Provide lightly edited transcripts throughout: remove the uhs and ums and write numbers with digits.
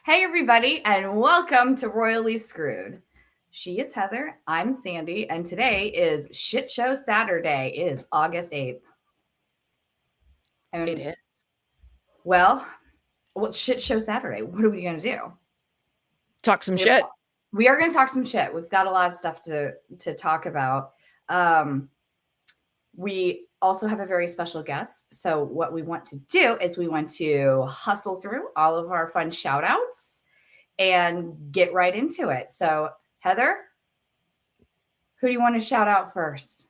Hey, everybody, and welcome to Royally Screwed. She is Heather, I'm Sandy, and today is Shit Show Saturday. It is August 8th. And, It is. well, it's Shit Show Saturday. What are we going to do? Talk some shit. We are going to talk some shit. We've got a lot of stuff to talk about. We also have a very special guest. So, what we want to do is we want to hustle through all of our fun shout outs and get right into it. So, Heather, who do you want to shout out first?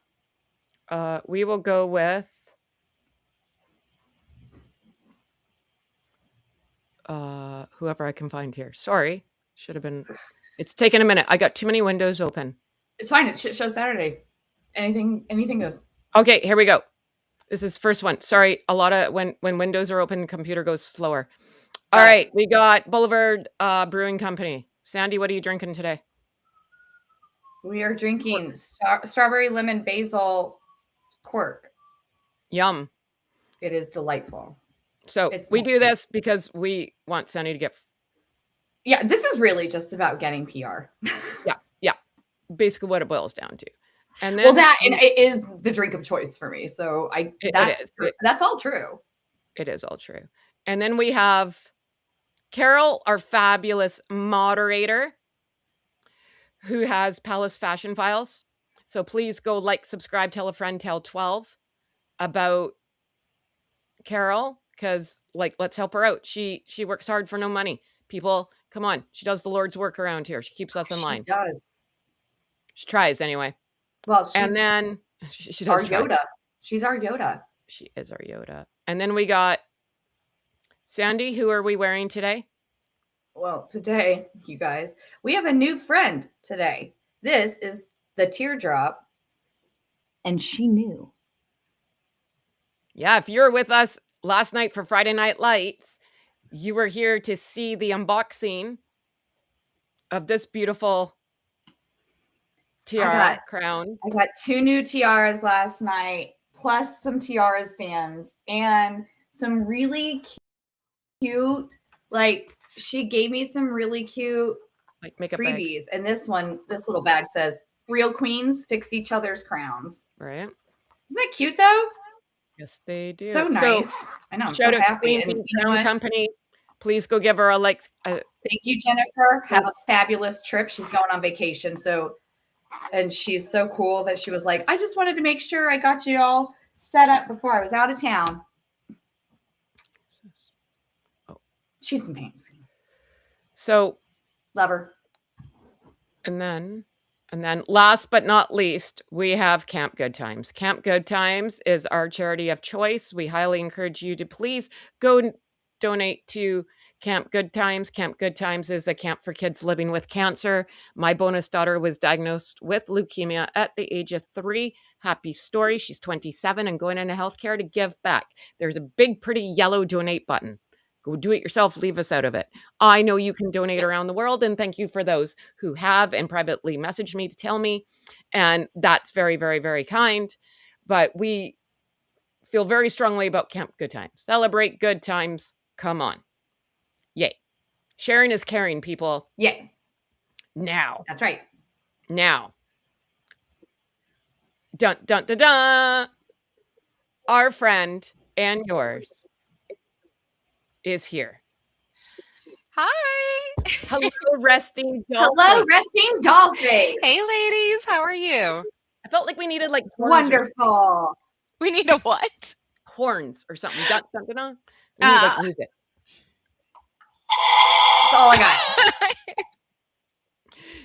We will go with whoever I can find here. Sorry. Should have been. It's taken a minute. I got too many windows open. It's fine. It's Shit Show Saturday. Anything goes. Okay, here we go. This is first one. Sorry, a lot of when windows are open, computer goes slower. All right, we got Boulevard Brewing Company. Sandy, what are you drinking today? We are drinking strawberry lemon basil quirk. Yum. It is delightful. So we do this because we want Sandy to get. Yeah, this is really just about getting PR. yeah. Basically, what it boils down to. And then, it is the drink of choice for me. So that's all true. It is all true. And then we have Carol, our fabulous moderator, who has Palace Fashion Files. So please go like, subscribe, tell a friend, tell 12 about Carol, because let's help her out. She works hard for no money. People, come on. She does the Lord's work around here. She keeps us in line. She does. She tries anyway. Well, and then she does our Yoda. She's our Yoda. She is our Yoda. And then we got Sandy. Who are we wearing today? Well, today, you guys, we have a new friend today. This is the Teardrop, and she knew. Yeah, if you were with us last night for Friday Night Lights, you were here to see the unboxing of this beautiful tiara crown. I got 2 new tiaras last night, plus some tiara stands and some really cute, she gave me some really cute makeup freebies. And this little bag says, "Real queens fix each other's crowns." Right. Isn't that cute though? Yes, they do. So nice. So, I know. I'm so happy. And Crown Company. Please go give her a like. Thank you, Jennifer. Have a fabulous trip. She's going on vacation. And she's so cool that she was like, I just wanted to make sure I got you all set up before I was out of town. Oh, she's amazing. So, love her. And then last but not least, we have Camp Good Times. Camp Good Times is our charity of choice. We highly encourage you to please go donate to Camp Good Times. Camp Good Times is a camp for kids living with cancer. My bonus daughter was diagnosed with leukemia at the age of 3. Happy story. She's 27 and going into healthcare to give back. There's a big, pretty yellow donate button. Go do it yourself. Leave us out of it. I know you can donate around the world, and thank you for those who have and privately messaged me to tell me. And that's very, very, very kind. But we feel very strongly about Camp Good Times. Celebrate good times. Come on. Yay. Sharing is caring, people. Yay. Now. That's right. Now. Dun, dun, dun, dun. Our friend and yours is here. Hi. Hello, Resting Dollface. Hello, Resting Dollface. Hey, ladies. How are you? I felt like we needed wonderful. We need a what? Horns or something. Dun, dun, dun, dun. We need music. That's all I got.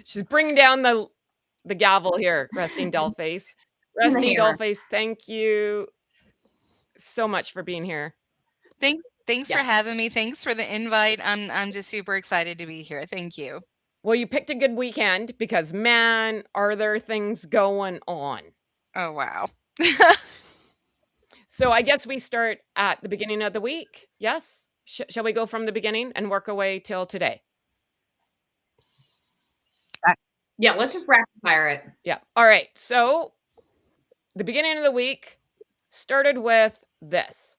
She's bringing down the gavel here, Resting Dollface. Resting Dollface, thank you so much for being here. Thanks for having me. Thanks for the invite. I'm just super excited to be here. Thank you. Well, you picked a good weekend because, man, are there things going on. Oh, wow. So I guess we start at the beginning of the week. Yes? Shall we go from the beginning and work our way till today? Yeah, let's just rapid fire it. Yeah. All right. So the beginning of the week started with this.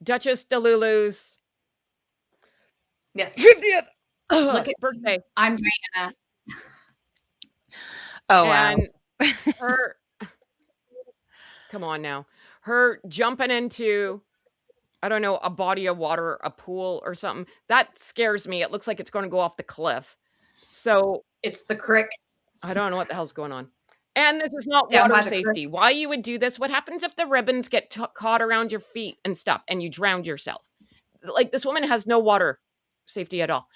Duchess Delulu's Yes. 50th birthday. I'm Diana. Oh, wow. And her come on now. Her jumping into, I don't know, a body of water, a pool or something, that scares me. It looks like it's gonna go off the cliff. So, It's the crick I don't know what the hell's going on. And this is not down water by the crick. safety. Why you would do this? What happens if the ribbons get caught around your feet and stuff and you drowned yourself? Like, this woman has no water safety at all.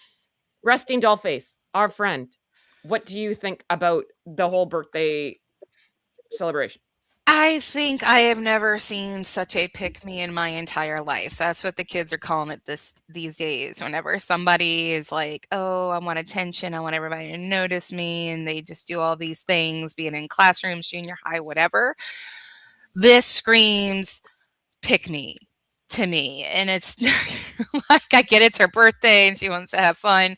Resting Dollface, our friend, what do you think about the whole birthday celebration? I think I have never seen such a pick me in my entire life. That's what the kids are calling it these days. Whenever somebody is like, "Oh, I want attention. I want everybody to notice me," and they just do all these things, being in classrooms, junior high, whatever. This screams pick me to me. And it's like, I get it's her birthday and she wants to have fun,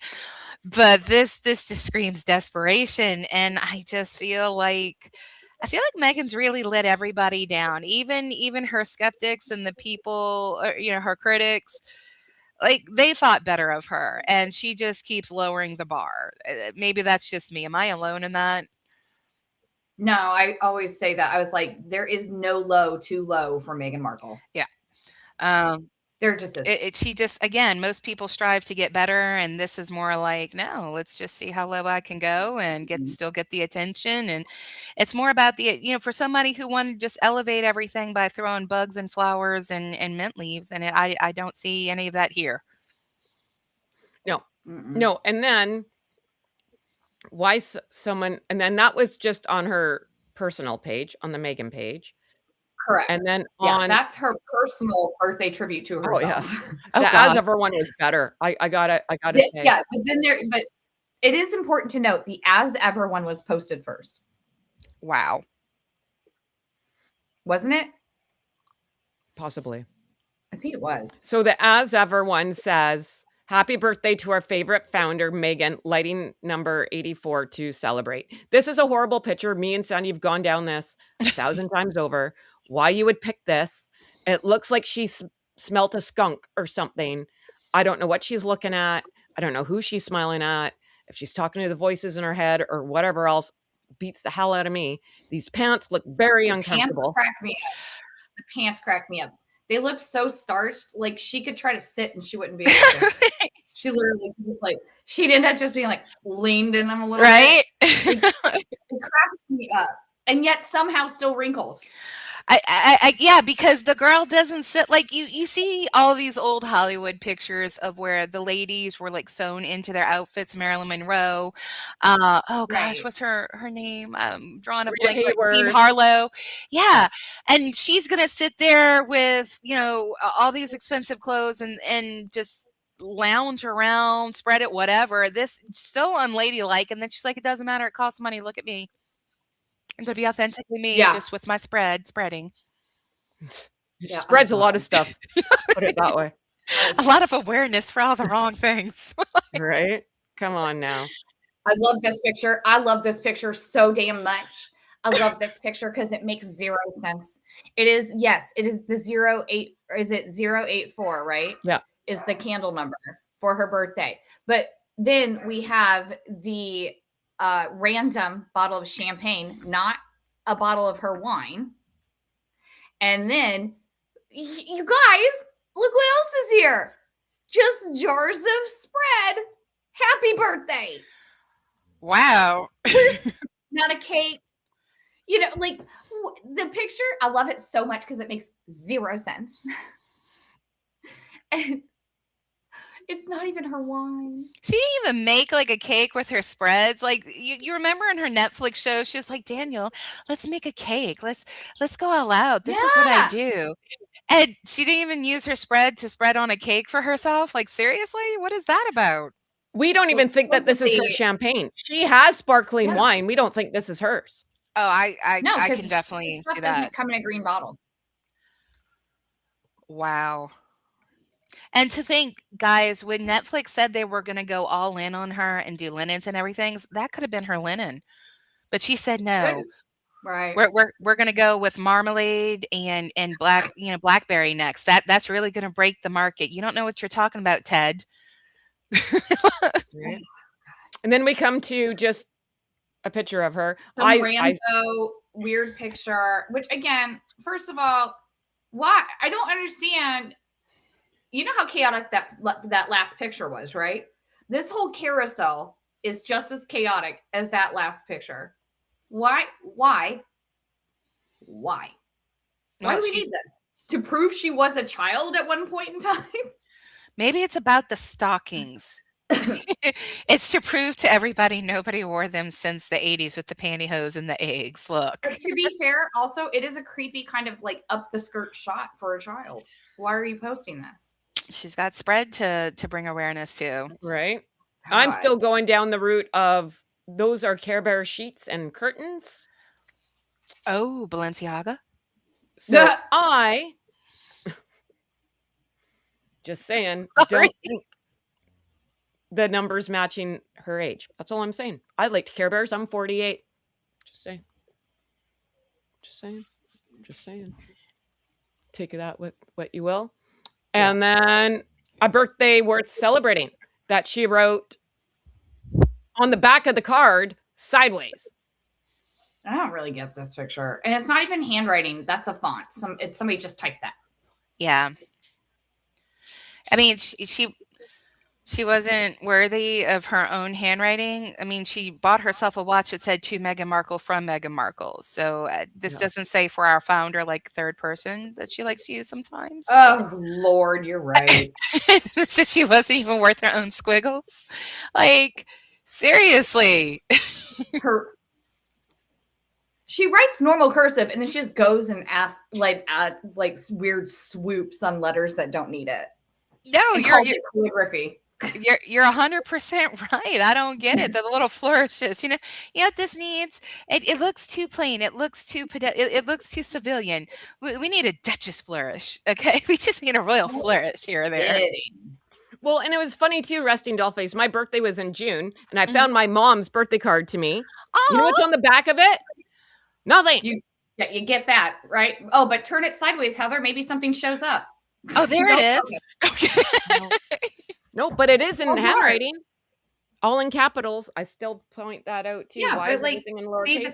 but this just screams desperation. And I feel like Megan's really let everybody down, even her skeptics and the people, her critics. Like, they thought better of her, and she just keeps lowering the bar. Maybe that's just me. Am I alone in that? No, I always say that. I was like, there is no low too low for Meghan Markle. Yeah. Um, There just is. she just, again, most people strive to get better, and this is more like, no, let's just see how low I can go and still get the attention. And it's more about for somebody who wanted to just elevate everything by throwing bugs and flowers and mint leaves, and I don't see any of that here. No. No. And then why someone, and then that was just on her personal page, on the Meghan page. Correct. And then that's her personal birthday tribute to herself. Oh, the God. As Everyone is better. I gotta say. Yeah, but it is important to note the As Everyone was posted first. Wow. Wasn't it? Possibly. I think it was. So the As Everyone says, happy birthday to our favorite founder, Meghan, lighting number 84 to celebrate. This is a horrible picture. Me and Sandy have gone down this 1,000 times over. Why you would pick this? It looks like she smelt a skunk or something. I don't know what she's looking at. I don't know who she's smiling at. If she's talking to the voices in her head or whatever else, beats the hell out of me. These pants look very uncomfortable. The pants crack me up. They look so starched. Like, she could try to sit and she wouldn't be able to. She literally just she'd end up just being leaned in them a little right? bit. It cracks me up. And yet somehow still wrinkled. Yeah, because the girl doesn't sit like you see all these old Hollywood pictures of where the ladies were sewn into their outfits. Marilyn Monroe. Oh gosh, what's her name? Drawing a blank. Jean Harlow. Yeah. And she's gonna sit there with all these expensive clothes and just lounge around, spread it, whatever. This so unladylike. And then she's like, it doesn't matter. It costs money. Look at me. I'm going to be authentically me, just with my spreading. Spreads a lot of stuff. Put it that way. A lot of awareness for all the wrong things. Right? Come on now. I love this picture. I love this picture so damn much. I love this picture because it makes zero sense. It is the 08, or is it 084, right? Yeah. Is the candle number for her birthday. But then we have the random bottle of champagne, not a bottle of her wine. And then, you guys, look what else is here. Just jars of spread. Happy birthday. Wow. Not a cake. The picture, I love it so much because it makes zero sense. And it's not even her wine. She didn't even make a cake with her spreads. You remember in her Netflix show, she was like, Daniel, let's make a cake. Let's go all out. This is what I do. And she didn't even use her spread to spread on a cake for herself. Seriously? What is that about? We don't even think that this is her champagne. She has sparkling wine. We don't think this is hers. Oh, I can definitely see that. Doesn't come in a green bottle. Wow. And to think, guys, when Netflix said they were going to go all in on her and do linens and everything, that could have been her linen. But she said no. Right. We're gonna go with marmalade and blackberry next. That's really gonna break the market. You don't know what you're talking about, Ted. Right. And then we come to just a picture of her. Some I rando weird picture, which again, first of all, why? I don't understand. You know how chaotic that last picture was, right? This whole carousel is just as chaotic as that last picture. Why? Why? Why? Why Well, do we need this? To prove she was a child at one point in time? maybe it's about the stockings. It's to prove to everybody nobody wore them since the 80s with the pantyhose and the eggs. Look. But to be fair, also, it is a creepy kind of like up the skirt shot for a child. Why are you posting this? She's got spread to bring awareness to. right. I'm God. still going down the route of those are Care Bear sheets and curtains. Oh, Balenciaga? So I just saying, Sorry. don't think the numbers matching her age. That's all I'm saying. I like Care Bears. I'm 48. Just saying. Just saying. Just saying. Take that with what you will. And then a birthday worth celebrating that she wrote on the back of the card sideways. I don't really get this picture. And it's not even handwriting. That's a font. Somebody just typed that. Yeah. I mean, she wasn't worthy of her own handwriting. I mean, she bought herself a watch that said to Meghan Markle from Meghan Markle. So this Yeah. doesn't say for our founder, like third person that she likes to use sometimes. Oh, Lord, you're right. So she wasn't even worth her own squiggles. Like, seriously. She writes normal cursive and then she just goes and adds weird swoops on letters that don't need it. No, you're calligraphy. You're 100% right. I don't get it. The little flourishes, you know what this needs? It looks too plain. It looks too it looks too civilian. We need a Duchess flourish, okay? We just need a royal flourish here or there. Well, and it was funny too, Resting Dollface. My birthday was in June, and I found my mom's birthday card to me. You know what's on the back of it? Nothing. You get that, right? Oh, but turn it sideways, Heather. Maybe something shows up. Oh, there it is. Okay. No, but it is in handwriting. All in capitals. I still point that out too. Yeah, why but is everything in lowercase? See, but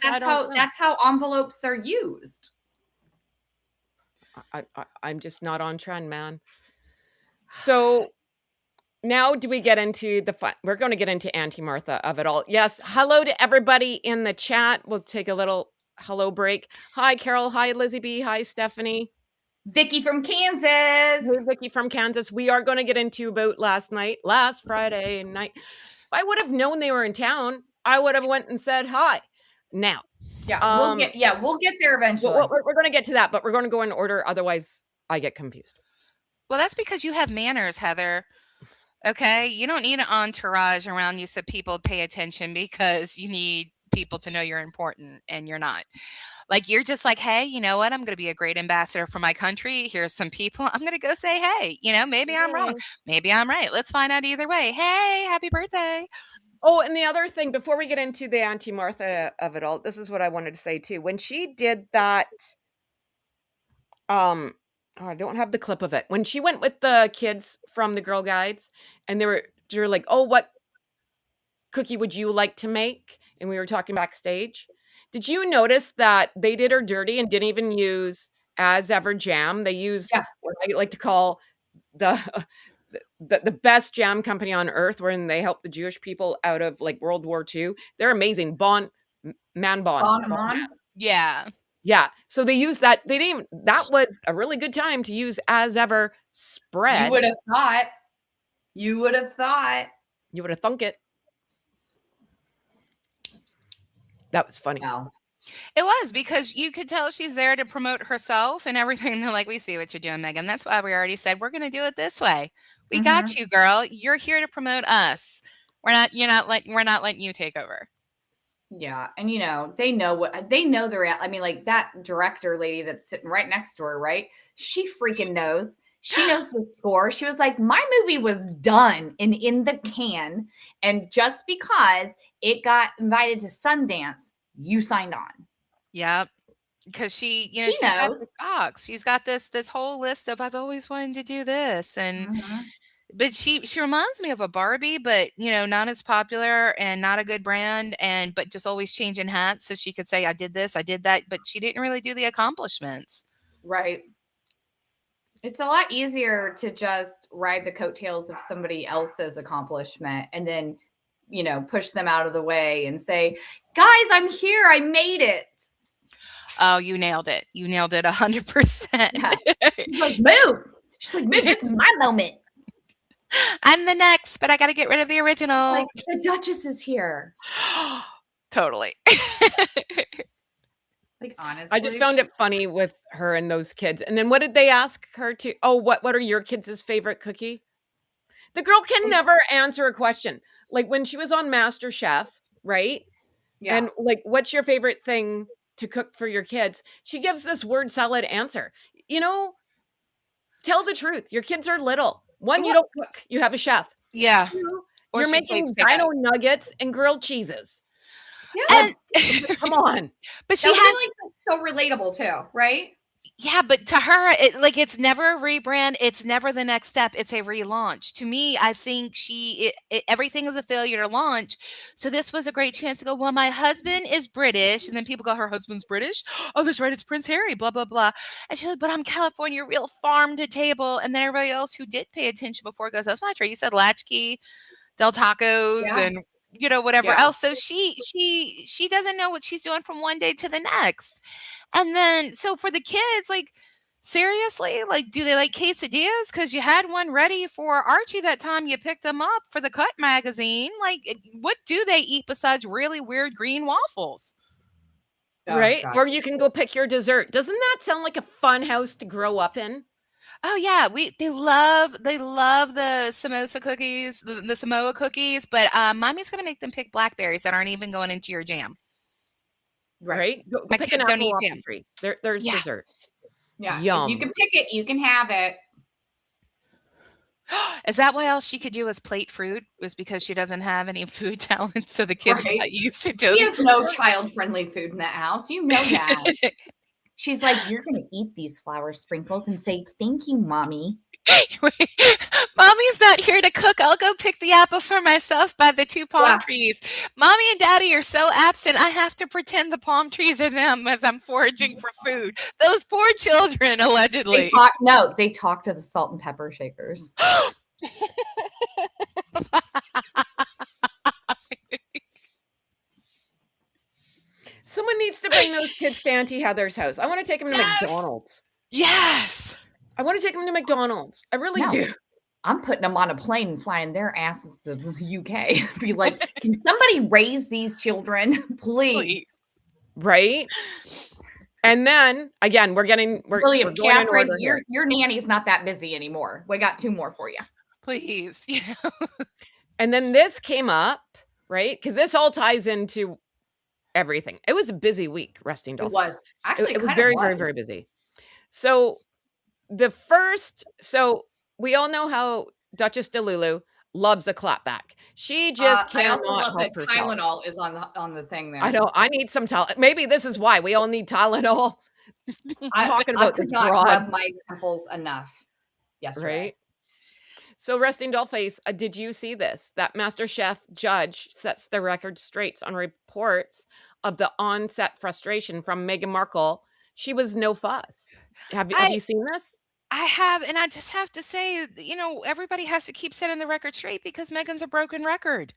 that's how envelopes are used. I'm just not on trend, man. So now do we get into the fun? We're going to get into Auntie Martha of it all. Yes. Hello to everybody in the chat. We'll take a little hello break. Hi, Carol. Hi, Lizzie B. Hi, Stephanie. Vicky from Kansas. Hey, Vicky from Kansas. We are going to get into about last Friday night. If I would have known they were in town, I would have went and said hi. Now, we'll get there eventually. We're going to get to that, but we're going to go in order. Otherwise, I get confused. Well, that's because you have manners, Heather. Okay, you don't need an entourage around you so people pay attention because you need people to know you're important and you're not. Like, you're just like, hey, you know what? I'm going to be a great ambassador for my country. Here's some people. I'm going to go say, hey, maybe I'm wrong. Maybe I'm right. Let's find out either way. Hey, happy birthday. Oh, and the other thing, before we get into the Auntie Martha of it all, this is what I wanted to say too. When she did that, I don't have the clip of it. When she went with the kids from the Girl Guides and they were like, oh, what cookie would you like to make? And we were talking backstage. Did you notice that they did her dirty and didn't even use as ever jam? They used what I like to call the best jam company on earth, when they helped the Jewish people out of like World War II. They're amazing. Bon. Yeah. Yeah. So they used that. That was a really good time to use as ever spread. You would have thought. You would have thunk it. That was funny. Wow. It was, because you could tell she's there to promote herself and everything. They're like, we see what you're doing, Meghan. That's why we already said we're going to do it this way. We got you, girl. You're here to promote us. We're not letting you take over. Yeah, and they know they're at. I mean, like that director lady that's sitting right next to her, right? She freaking knows. She knows the score. She was like, my movie was done and in the can, and just because it got invited to Sundance, you signed on. Yep. Because She she's got knows. this box. She's got this whole list of I've always wanted to do this, Mhm. but she reminds me of a Barbie, but not as popular and not a good brand, but just always changing hats so she could say I did this, I did that, but she didn't really do the accomplishments. Right. It's a lot easier to just ride the coattails of somebody else's accomplishment and then, push them out of the way and say, "Guys, I'm here. I made it." Oh, you nailed it. You nailed it 100%. Yeah. She's like, "Move." She's like, "Move. This is my moment." I'm the next, but I got to get rid of the Like, original. the Duchess is here. Totally. Like, I just honestly, found it she's funny with her and those kids. And then what did they ask her to? Oh, what are your kids' favorite cookie? The girl can never answer a question. Like when she was on MasterChef, right? yeah. And like, what's your favorite thing to cook for your kids? She gives this word salad answer. Tell the truth. Your kids are little. One, you Well, don't cook. You have a chef. yeah. Two, Or you're she plates making takeout. dino nuggets and grilled cheeses. Yeah. And Come on. but she That would has be like so relatable too, right? Yeah, but to her, it's never a rebrand. It's never the next step. It's a relaunch. To me, I think everything is a failure to launch. So this was a great chance to go, well, my husband is British. And then people go, her husband's British? Oh, that's right. It's Prince Harry, blah, blah, blah. And she's like, but I'm California, real farm to table. And then everybody else who did pay attention before goes, that's not true. You said latchkey, Del Tacos, Yeah. and whatever Yeah. else. So she doesn't know what she's doing from one day to the next. And then, so for the kids, like, seriously, like, do they like quesadillas? Because you had one ready for Archie that time you picked him up for the Cut magazine. Like, what do they eat besides really weird green waffles? Oh, Right? God. Or you can go pick your dessert. Doesn't that sound like a fun house to grow up in? Oh yeah, they love the samosa cookies, the Samoa cookies, but mommy's gonna make them pick blackberries that aren't even going into your jam. Right. Right? Go My pick an kids don't apple eat off jam. the tree. There's Yeah. dessert. Yeah. If you Yum. can pick it, you can have it. Is that why all she could do was plate fruit? Was because she doesn't have any food talent, so the kids Right. got used to She just has no child-friendly food in that house. You know that. She's like, "You're gonna eat these flour sprinkles and say, 'Thank you, mommy.'" Mommy's not here to cook. I'll go pick the apple for myself by the two palm Yeah. trees. Mommy and Daddy are so absent, I have to pretend the palm trees are them as I'm foraging for food. Those poor children, They allegedly. talk to the salt and pepper shakers. Someone needs to bring those kids to Auntie Heather's house. I want to take them to Yes! McDonald's. Yes. I want to take them to McDonald's. I really No. do. I'm putting them on a plane and flying their asses to the UK. Be like, "Can somebody raise these children, please?" Please. Right? And then again, we're William, going in Catherine, order here. your nanny's not that busy anymore. We got 2 more for you. Please. And then this came up, right? Because this all ties into everything. It was a busy week, Resting It Dollface. was. Actually, It was kind very, of very, very busy. So we all know how Duchess DeLulu loves a clapback. She just I cannot also love that help herself. Tylenol is on the thing there. I know. I need some Tylenol. Maybe this is why we all need Tylenol. Talking I about could this not broad, rub my temples enough yesterday. right? So, Resting Dollface, did you see this? That MasterChef judge sets the record straight on reports of the on-set frustration from Meghan Markle. She was no fuss. Have you seen this? I have, and I just have to say, everybody has to keep setting the record straight because Megan's a broken record.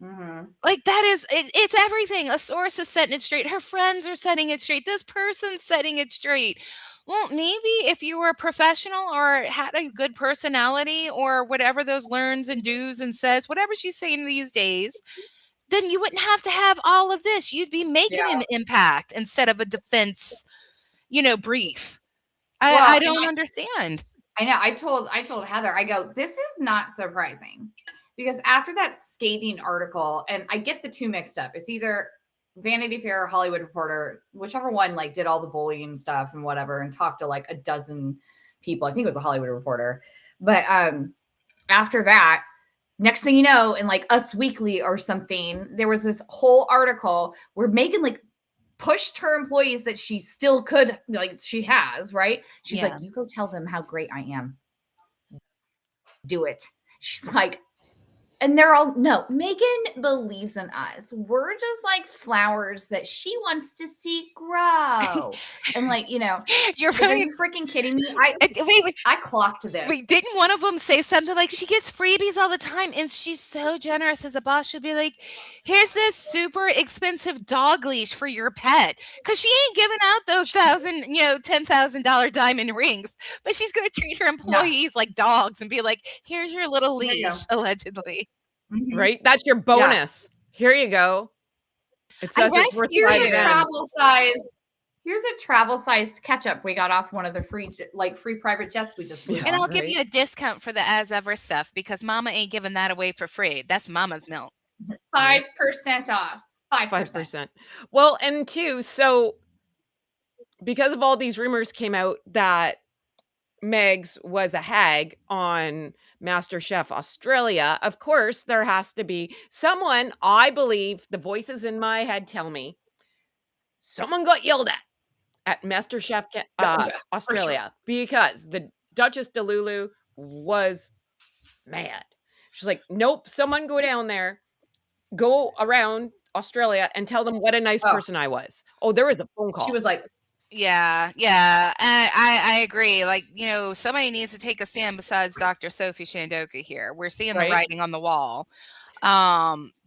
Mhm. Like that is it's everything. A source is setting it straight. Her friends are setting it straight. This person's setting it straight. Well, maybe if you were a professional or had a good personality or whatever those learns and do's and says, whatever she's saying these days, then you wouldn't have to have all of this. You'd be making Yeah. an impact instead of a defense, brief. Well, I and don't understand. I know. I told Heather, I go, "This is not surprising." Because after that scathing article, and I get the two mixed up. It's either Vanity Fair or Hollywood Reporter, whichever one like did all the bullying stuff and whatever and talked to like a dozen people. I think it was a Hollywood Reporter. But after that, next thing you know, in like Us Weekly or something, there was this whole article where Meghan like pushed her employees that she still could, like she has, right? She's like, Yeah. you go tell them how great I am. Do it. She's like, and they're all, no, Meghan believes in us. We're just like flowers that she wants to see grow. And like, you know, You're like, are really you freaking kidding me? wait, I clocked this. wait, didn't one of them say something like she gets freebies all the time and she's so generous as a boss? She'll be like, here's this super expensive dog leash for your pet. Cause she ain't giving out those $10,000 diamond rings, but she's gonna treat her employees like dogs and be like, here's your little There you go. leash, allegedly. Mhm. Right? That's your bonus. Here you go. It I says it's worth rescued Here's you. a travel-sized ketchup we got off one of the free private jets we just flew Yeah. And I'll on. give Right. you a discount for the as ever stuff because mama ain't giving that away for free. That's mama's milk. 5% off. 5%. 5%. Well, and two, so because of all these rumors came out that Megs was a hag on MasterChef Australia, of course, there has to be someone, I believe, the voices in my head tell me, someone got yelled at MasterChef Yeah, for Australia because the Duchess DeLulu was mad. She's like, nope, someone go down there, go around Australia and tell them what a nice Oh. person I was. Oh, there was a phone call. She was like, Yeah. I agree. Like, somebody needs to take a stand besides Dr. Sophie Shandoka here. We're seeing Right. the writing on the wall.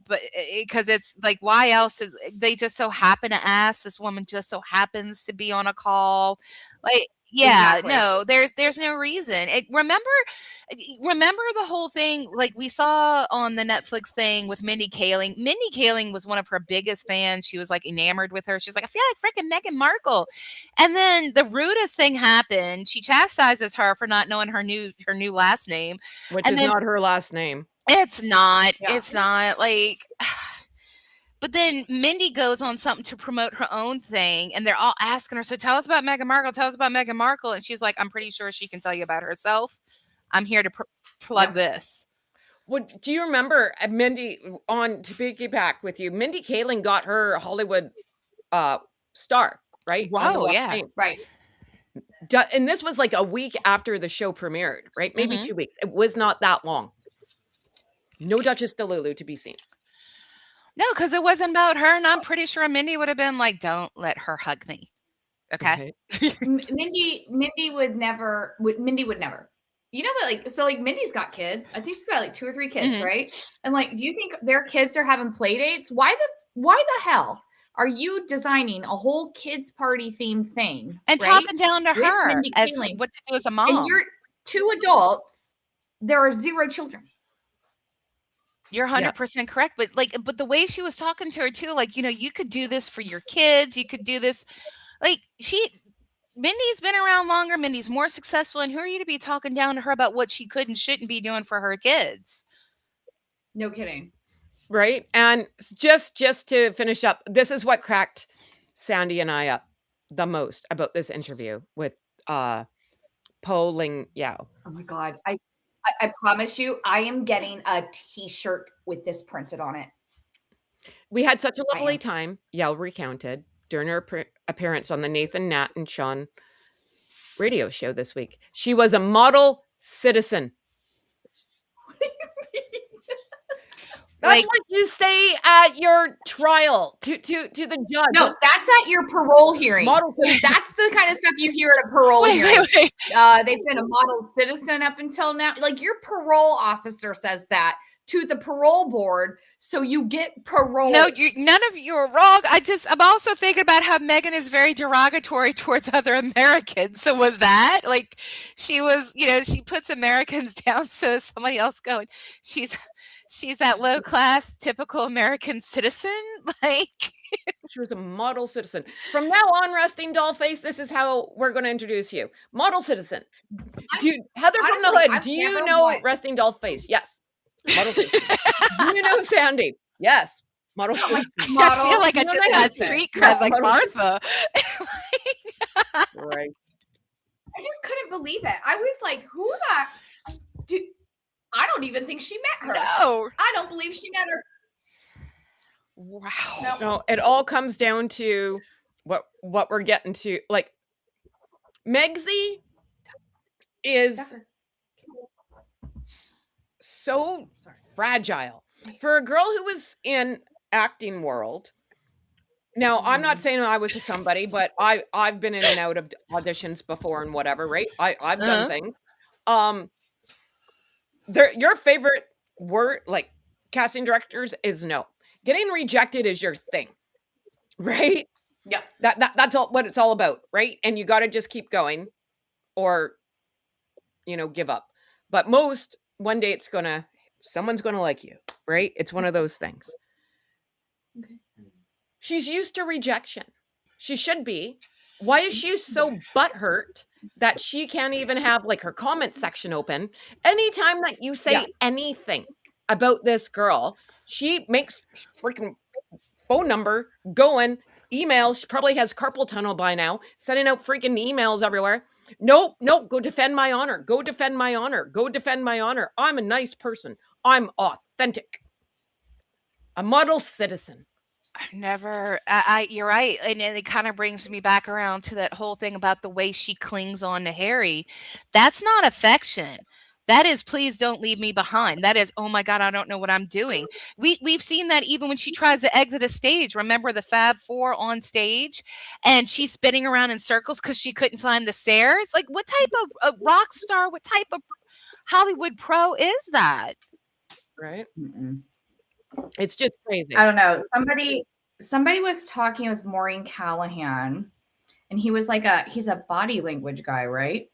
But because it's like, why else they just so happen to ask, this woman just so happens to be on a call. Like, yeah, Exactly. no, there's no reason. Remember the whole thing like we saw on the Netflix thing with Mindy Kaling. Mindy Kaling was one of her biggest fans. She was like enamored with her. She's like, I feel like freaking Meghan Markle. And then the rudest thing happened. She chastises her for not knowing her new last name, Which and is then not her last name. it's not. Yeah. It's not like. But then Mindy goes on something to promote her own thing, and they're all asking her, so tell us about Meghan Markle, tell us about Meghan Markle. And she's like, I'm pretty sure she can tell you about herself. I'm here to plug this. What do you remember, Mindy, on to piggyback with you, Mindy Kaling got her Hollywood star, right? On the Whoa, Walk of yeah. Fame. right. And this was like a week after the show premiered, right? Maybe Mhm. 2 weeks. It was not that long. No Duchess DeLulu to be seen. No, because it wasn't about her, and I'm pretty sure Mindy would have been like, don't let her hug me. Okay. Mindy would never. Mindy would never. You know that, like, so like Mindy's got kids. I think she's got like 2 or 3 kids, Mhm. right? And like, do you think their kids are having play dates? Why the hell are you designing a whole kids party themed thing And right, talking down to with her Mindy as Kaling, what to do as a and mom. you're 2 adults? There are 0 children. You're 100% correct. But the way she was talking to her too, like, you could do this for your kids. You could do this. Like Mindy's been around longer. Mindy's more successful. And who are you to be talking down to her about what she could and shouldn't be doing for her kids? No kidding. Right. And just to finish up, this is what cracked Sandy and I up the most about this interview with Po Ling Yao. Oh my God. I promise you, I am getting a t-shirt with this printed on it. We had such a I lovely am. time, Yao recounted, during her appearance on the Nathan, Nat, and Sean radio show this week. She was a model citizen. That's Like- what you say at your trial to the judge. No, that's at your parole hearing. Model citizen. That's the kind of stuff you hear at a parole hearing. Wait. They've been a model citizen up until now. Like, your parole officer says that to the parole board, so you get parole. No, none of you are wrong. I'm also thinking about how Meghan is very derogatory towards other Americans. So was that like she was, she puts Americans down, so is somebody else going, she's that low class, typical American citizen. Like, She was a model citizen. From now on, Resting Dollface, this is how we're going to introduce you. Model citizen. Dude, Heather from the honestly, Hood, I've do you never know won. Resting Dollface? Yes. Model citizen. Do you know Sandy? Yes. Model citizen. I feel like I No, just they got haven't. street cred like Model Martha. Right. I just couldn't believe it. I was like, who the dude? I don't even think she met her. No. I don't believe she met her. Wow. No, it all comes down to what we're getting to. Like, Megsy is Tucker. so Sorry. fragile for a girl who was in acting world. Now, I'm not saying I was a somebody, but I've been in and out of auditions before and whatever, right? I've done Uh-huh. things. Your favorite word, like casting directors, is no. Getting rejected is your thing, right? Yeah. That's all what it's all about, right? And you got to just keep going, or give up. But one day someone's gonna like you, right? It's one of those things. Okay. She's used to rejection. She should be. Why is she so butthurt that she can't even have like her comment section open? Anytime that you say anything about this girl, she makes freaking phone number going, emails. She probably has carpal tunnel by now, sending out freaking emails everywhere. Nope, go defend my honor. Go defend my honor. Go defend my honor. I'm a nice person. I'm authentic. A model citizen. You're right. And it kind of brings me back around to that whole thing about the way she clings on to Harry. That's not affection. That is, please don't leave me behind. That is, oh my God, I don't know what I'm doing. We've seen that even when she tries to exit a stage. Remember the Fab Four on stage, and she's spinning around in circles because she couldn't find the stairs. Like, what type of rock star? What type of Hollywood pro is that? Right? Mm-mm. It's just crazy. I don't know. Somebody was talking with Maureen Callahan, and he was like he's a body language guy, right?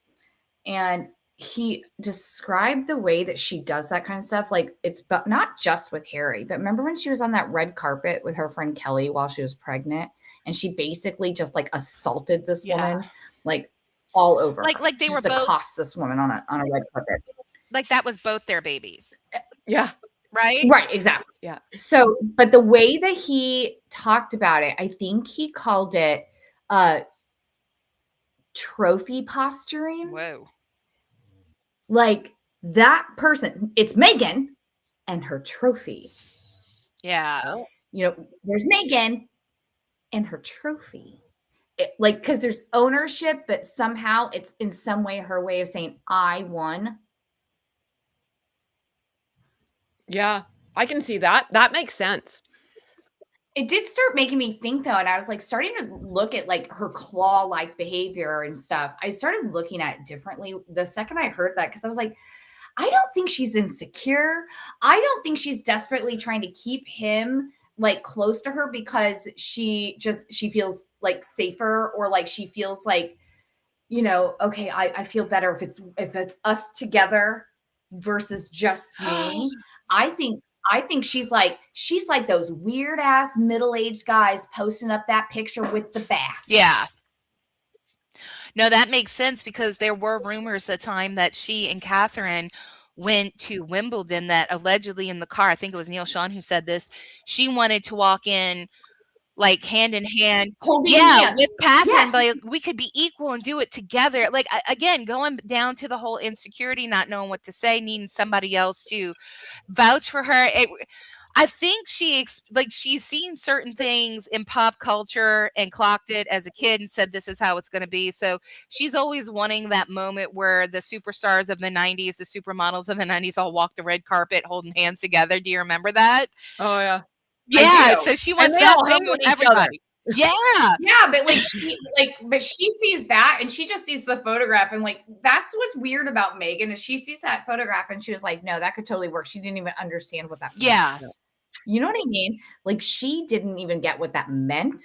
And he described the way that she does that kind of stuff. Like, it's but not just with Harry, but remember when she was on that red carpet with her friend Kelly while she was pregnant, and she basically just like assaulted this woman, like all over. Like they she were just both accosts this woman on a red carpet. like that was both their babies, Yeah. right? Right, exactly. Yeah. So, but the way that he talked about it, I think he called it trophy posturing. Whoa. Like, that person, it's Meghan and her trophy. Yeah. There's Meghan and her trophy. Because there's ownership, but somehow it's in some way her way of saying, I won. Yeah, I can see that. That makes sense. It did start making me think, though, and I was like starting to look at like her claw-like behavior and stuff. I started looking at it differently the second I heard that, because I was like, I don't think she's insecure. I don't think she's desperately trying to keep him like close to her because she feels like safer, or like she feels like, okay, I feel better if it's us together versus just me. I think she's like those weird ass middle-aged guys posting up that picture with the bass. Yeah. No, that makes sense, because there were rumors at the time that she and Catherine went to Wimbledon, that allegedly in the car, I think it was Neil Sean who said this, she wanted to walk in like hand in hand, Holding hands. with Catherine, Yes. like we could be equal and do it together. Like, again, going down to the whole insecurity, not knowing what to say, needing somebody else to vouch for her. I think she's seen certain things in pop culture and clocked it as a kid and said, this is how it's going to be. So she's always wanting that moment where the superstars of the 90s, the supermodels of the 90s all walked the red carpet holding hands together. Do you remember that? Oh, yeah. Yeah. So she wants they that all hang moment with with each everybody. Yeah. Yeah, but but she sees that and she just sees the photograph, and like that's what's weird about Meghan is she sees that photograph and she was like, no, that could totally work. She didn't even understand what that meant. Yeah. You know what I mean? Like, she didn't even get what that meant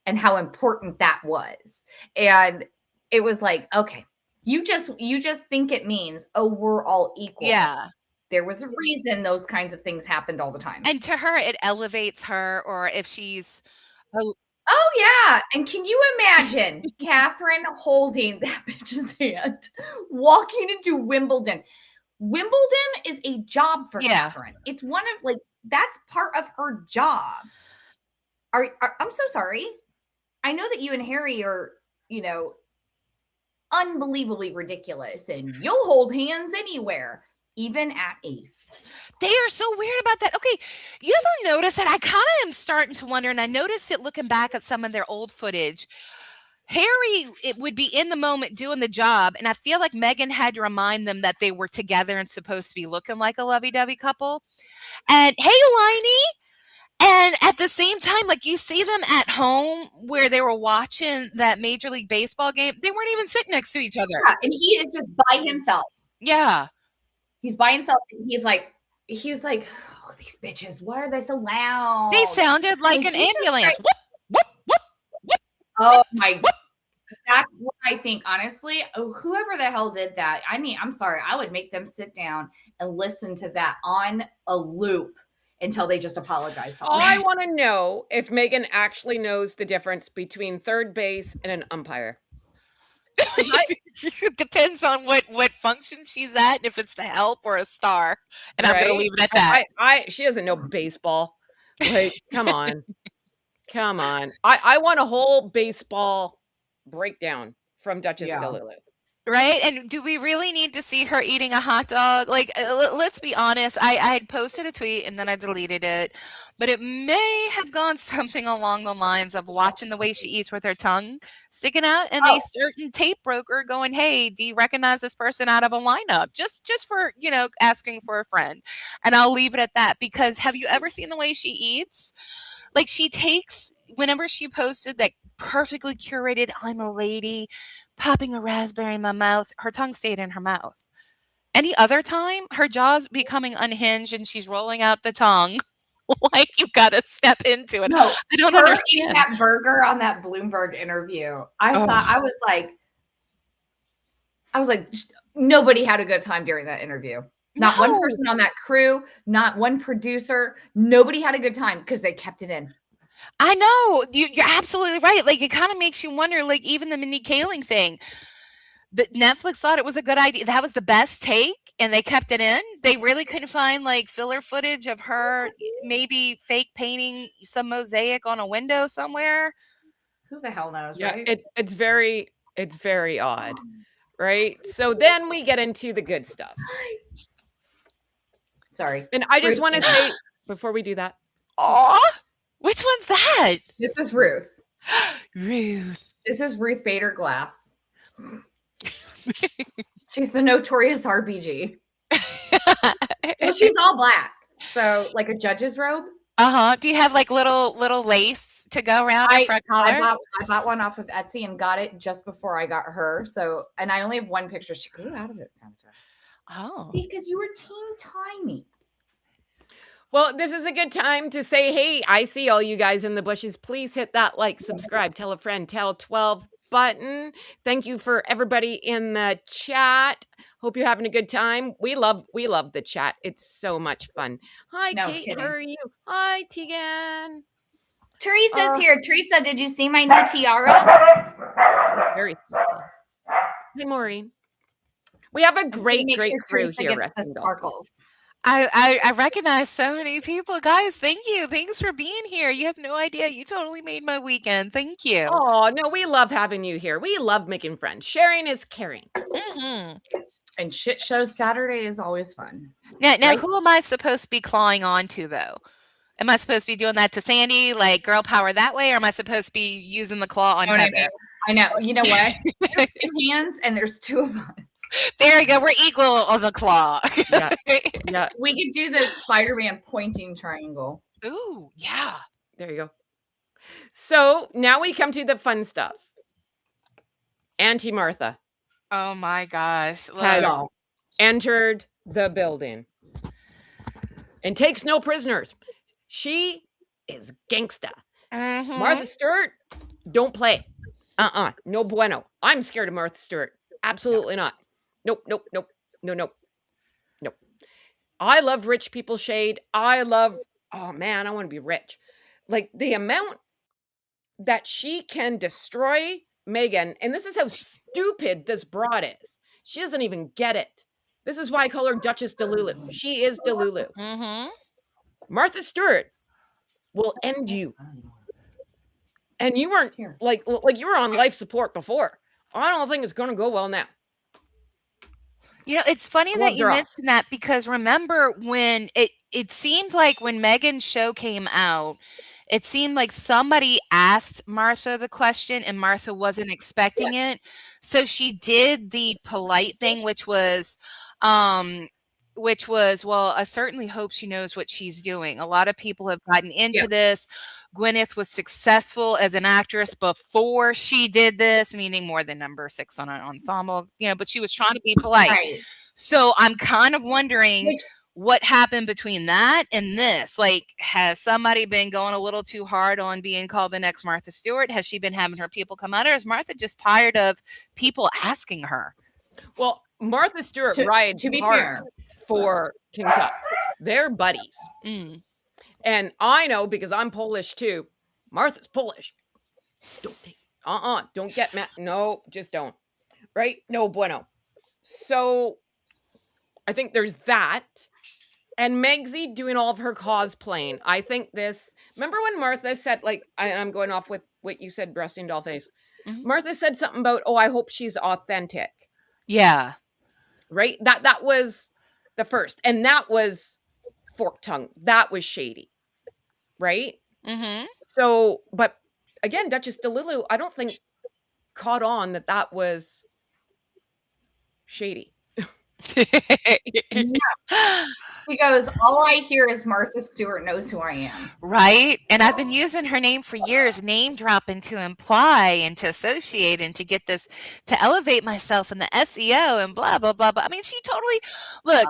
and how important that was. And it was like, okay, you just think it means, oh, we're all equal. Yeah. There was a reason those kinds of things happened all the time. And to her, it elevates her, or if she's Oh, yeah. And can you imagine Catherine holding that bitch's hand, walking into Wimbledon? Wimbledon is a job for Catherine. It's one of, like, that's part of her job. I'm so sorry. I know that you and Harry are, unbelievably ridiculous, and you'll hold hands anywhere, even at a They are so weird about that. Okay, you ever notice that? I kind of am starting to wonder, and I noticed it looking back at some of their old footage. Harry, it would be in the moment doing the job, and I feel like Meghan had to remind them that they were together and supposed to be looking like a lovey-dovey couple. And hey, Liney, and at the same time, like you see them at home where they were watching that Major League Baseball game, they weren't even sitting next to each other. Yeah, and he is just by himself. Yeah. He's by himself, and he was like, oh, these bitches, why are they so loud? They sounded like And an he's just ambulance. like- Whoop, whoop, whoop, whoop. Oh my, that's what I think, honestly. Whoever the hell did that, I'm sorry, I would make them sit down and listen to that on a loop until they just apologized. I want to know if Meghan actually knows the difference between third base and an umpire. It depends on what function she's at, and if it's the help or a star. And I'm going to Right? leave it at that. She doesn't know baseball. Like, come on. Come on. I want a whole baseball breakdown from Duchess Yeah. Delulu. Right? And do we really need to see her eating a hot dog? Like, let's be honest. I had posted a tweet and then I deleted it, but it may have gone something along the lines of watching the way she eats with her tongue sticking out, and a certain tape broker going, "Hey, do you recognize this person out of a lineup?" Just for, asking for a friend. And I'll leave it at that, because have you ever seen the way she eats? Like, she takes, whenever she posted that perfectly curated, I'm a lady, popping a raspberry in my mouth, her tongue stayed in her mouth. Any other time, her jaw's becoming unhinged and she's rolling out the tongue like you've got to step into it. No, I don't her understand. eating that burger on that Bloomberg interview. I was like, nobody had a good time during that interview. Not one person on that crew, not one producer. Nobody had a good time because they kept it in. I know. You're absolutely right. Like, it kind of makes you wonder, like, even the Mindy Kaling thing. That Netflix thought it was a good idea. That was the best take, and they kept it in. They really couldn't find, like, filler footage of her maybe fake painting some mosaic on a window somewhere. Who the hell knows, Yeah, right? it's very odd, right? So then we get into the good stuff. Sorry. And I just want to say, before we do that. Aw, which one's that? This is Ruth. Ruth. This is Ruth Bader Glass. She's the notorious RBG. Well, she's all black. So like a judge's robe. Do you have like little lace to go around her front collar? I bought one off of Etsy and got it just before I got her. So, and I only have one picture. She grew out of it. Oh. Because you were teeny tiny. Well, this is a good time to say, hey, I see all you guys in the bushes. Please hit that like, subscribe, tell a friend, tell 12 button. Thank you for everybody in the chat. Hope you're having a good time. We love the chat. It's so much fun. Hi, Kate. Kidding. How are you? Hi, Tegan. Teresa's here. Teresa, did you see my new tiara? Very cool. Hi, Maureen. We have a great crew here. The sparkles. I recognize so many people. Guys, thank you. Thanks for being here. You have no idea. You totally made my weekend. Thank you. Oh, no, we love having you here. We love making friends. Sharing is caring. Mm-hmm. And shit show Saturday is always fun. Now, right? Who am I supposed to be clawing on to, though? Am I supposed to be doing that to Sandy, like girl power that way, or am I supposed to be using the claw on Heather? I know. You know what? There's 2 hands and there's 2 of us. There you go. We're equal on the claw. Yeah. Yeah. We could do the Spider-Man pointing triangle. Ooh, yeah. There you go. So now we come to the fun stuff. Auntie Martha. Oh my gosh. Has entered the building and takes no prisoners. She is gangsta. Mm-hmm. Martha Stewart, don't play. No bueno. I'm scared of Martha Stewart. Absolutely not. Nope. No. I love rich people shade. Oh man, I want to be rich. Like the amount that she can destroy Meghan, and this is how stupid this broad is. She doesn't even get it. This is why I call her Duchess Delulu. She is Delulu. Mm-hmm. Martha Stewart will end you. And you weren't like you were on life support before. I don't think it's going to go well now. It's funny that Gloves you are off. mentioned that because remember when it seemed like when Megan's show came out, it seemed like somebody asked Martha the question and Martha wasn't expecting it. So she did the polite thing, um, well, I certainly hope she knows what she's doing. A lot of people have gotten Yeah. into this. Gwyneth was successful as an actress before she did this, meaning more than number 6 on an ensemble, but she was trying to be polite. Right. So I'm kind of wondering Which, what happened between that and this. Like, has somebody been going a little too hard on being called the next Martha Stewart? Has she been having her people come at her? Is Martha just tired of people asking her? Well, Martha Stewart to, rides to be hard fair, for King Tut. They're buddies. Mm. And I know because I'm Polish too. Martha's Polish. Don't get mad. No, just don't. Right? No bueno. So I think there's that. And Megsy doing all of her cosplaying. I think remember when Martha said, like, I'm going off with what you said, Resting Dollface. Mhm. Martha said something about, I hope she's authentic. Yeah. Right? That was the first. And that was fork tongue. That was shady. Right? Mm-hmm. So, but again, Duchess DeLulu, I don't think caught on that was shady. yeah. He goes, all I hear is Martha Stewart knows who I am. Right? And I've been using her name for years, name dropping to imply and to associate and to get this, to elevate myself in the SEO and blah, blah, blah, blah. I mean, she totally, look,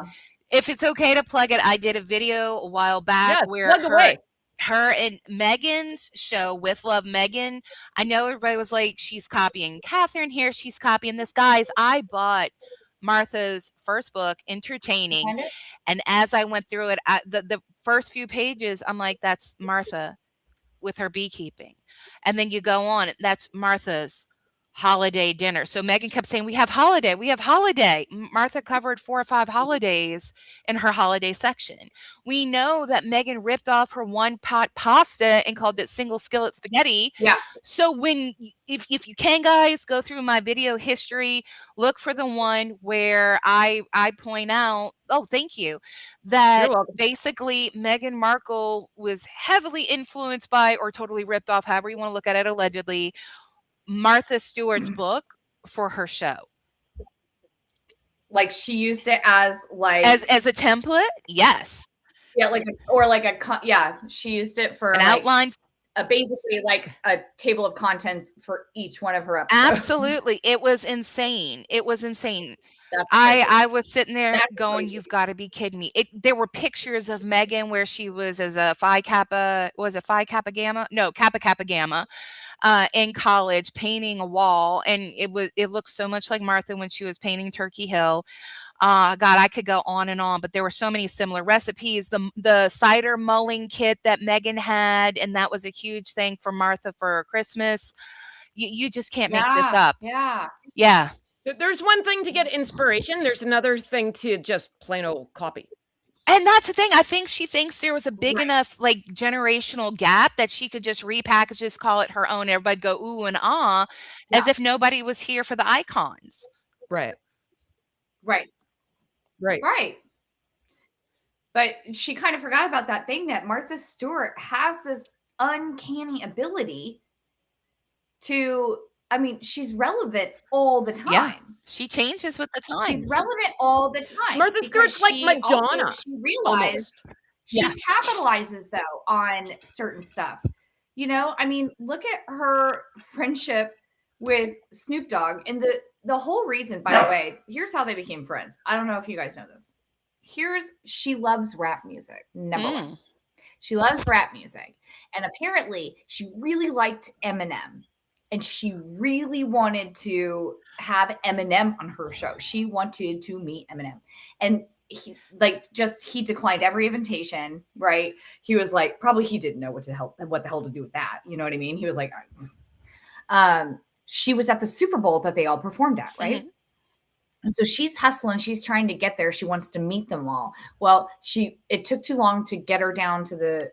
if it's okay to plug it, I did a video a while back where plug away. her and Megan's show, With Love Megan, I know everybody was like, she's copying Catherine here, she's copying this. Guys, I bought Martha's first book, Entertaining, and as I went through it, the first few pages, I'm like, that's Martha with her beekeeping. And then you go on, that's Martha's holiday dinner. So Megan kept saying, we have holiday, we have holiday. Martha covered 4 or 5 holidays in her holiday section. We know that Megan ripped off her one pot pasta and called it single skillet spaghetti. Yeah. So if you can, guys, go through my video history, look for the one where I point out, thank you, that basically Meghan Markle was heavily influenced by or totally ripped off, however you want to look at it, allegedly, Martha Stewart's book for her show. Like she used it as a template? Yes. Yeah, she used it for an outline. Basically like a table of contents for each one of her episodes. Absolutely. It was insane. That's I was sitting there going, crazy. You've got to be kidding me. There were pictures of Megan where she was as a Phi Kappa Gamma? No, Kappa Gamma. In college painting a wall, and it looked so much like Martha when she was painting Turkey Hill. God, I could go on and on, but there were so many similar recipes. The cider mulling kit that Megan had, and that was a huge thing for Martha for Christmas. You just can't make this up. Yeah. There's one thing to get inspiration. There's another thing to just plain old copy. And that's the thing. I think she thinks there was a big enough like generational gap that she could just repackage this, call it her own. Everybody go ooh and ah, as if nobody was here for the icons. Right. But she kind of forgot about that thing that Martha Stewart has this uncanny ability to, I mean, she's relevant all the time. Yeah, she changes with the times. She's relevant all the time. Martha Stewart's like Madonna. She realized she capitalizes though on certain stuff. I mean, look at her friendship with Snoop Dogg, and the whole reason, by the way, here's how they became friends. I don't know if you guys know this. She loves rap music. Number one. She loves rap music. And apparently she really liked Eminem. And she really wanted to have Eminem on her show. She wanted to meet Eminem. And he declined every invitation, right? He was like, probably he didn't know what the hell to do with that. You know what I mean? He was like, she was at the Super Bowl that they all performed at, right? Mm-hmm. And so she's hustling. She's trying to get there. She wants to meet them all. Well, it took too long to get her down to the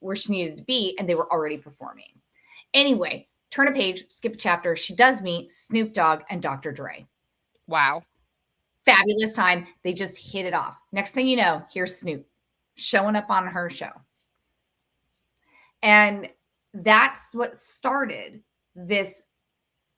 where she needed to be, and they were already performing. Anyway, turn a page, skip a chapter. She does meet Snoop Dogg and Dr. Dre. Wow. Fabulous time. They just hit it off. Next thing you know, here's Snoop showing up on her show. And that's what started this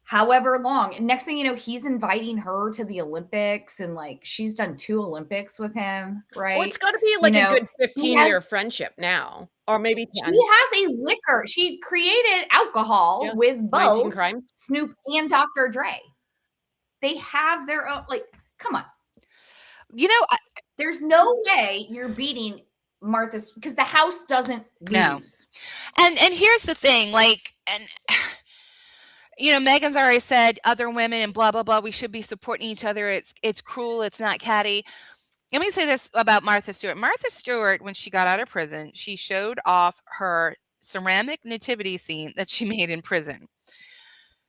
however long. And next thing you know, he's inviting her to the Olympics, and like she's done 2 Olympics with him, right? Well, it's got to be like a good 15-year friendship now, or maybe 10. She has a liquor. She created alcohol with both Snoop and Dr. Dre. They have their own, like, come on. You know, there's no way you're beating Martha's, because the house doesn't lose. No. And here's the thing, like, and you know, Meghan's already said other women and blah blah blah, we should be supporting each other. It's cruel, it's not catty. Let me say this about Martha Stewart. Martha Stewart, when she got out of prison, she showed off her ceramic nativity scene that she made in prison.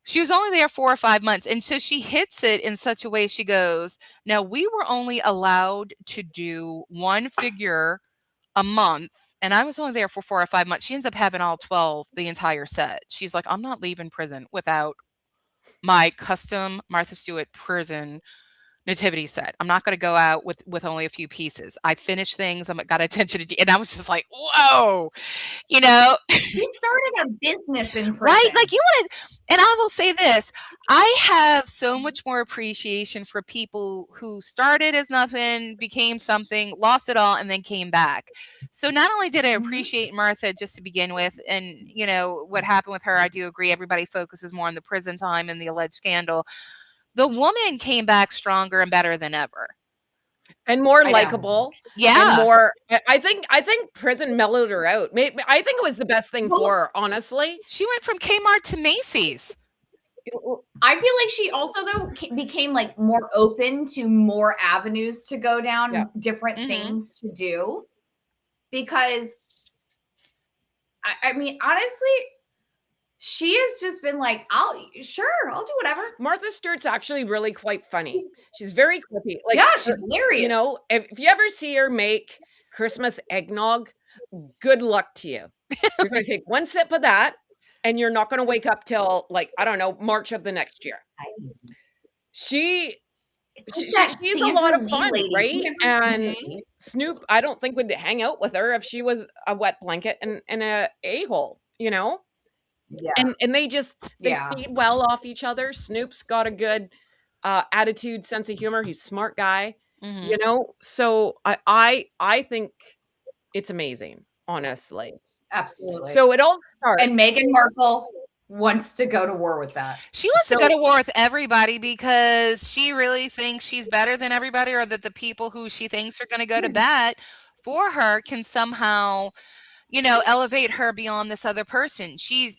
She was only there 4 or 5 months, and so she hits it in such a way. She goes, now we were only allowed to do 1 figure a month, and I was only there for 4 or 5 months. She ends up having all 12, the entire set. She's like, I'm not leaving prison without my custom Martha Stewart prison nativity set. I'm not going to go out with only a few pieces. I finished things. I got attention to, and I was just like, whoa, you know. He started a business in prison. Right? Like, you want to, and I will say this, I have so much more appreciation for people who started as nothing, became something, lost it all, and then came back. So not only did I appreciate Martha just to begin with, and you know, what happened with her, I do agree everybody focuses more on the prison time and the alleged scandal. The woman came back stronger and better than ever. And more likable. Yeah. And more, I think prison mellowed her out. I think it was the best thing for her, honestly. She went from Kmart to Macy's. I feel like she also, though, became like more open to more avenues to go down, different things to do. Because, I mean, honestly, she has just been like, I'll do whatever. Martha Stewart's actually really quite funny. She's very quippy. Like, yeah, she's hilarious. You know, if you ever see her make Christmas eggnog, good luck to you. You're going to take 1 sip of that, and you're not going to wake up till, like, I don't know, March of the next year. She's a lot of fun, right? And Snoop, I don't think would hang out with her if she was a wet blanket and a a-hole, you know? Yeah. And they feed well off each other. Snoop's got a good attitude, sense of humor. He's a smart guy, you know? So I think it's amazing, honestly. Absolutely. So it all starts. And Meghan Markle wants to go to war with that. She wants to go to war with everybody because she really thinks she's better than everybody, or that the people who she thinks are going to go to bat for her can somehow, you know, elevate her beyond this other person. She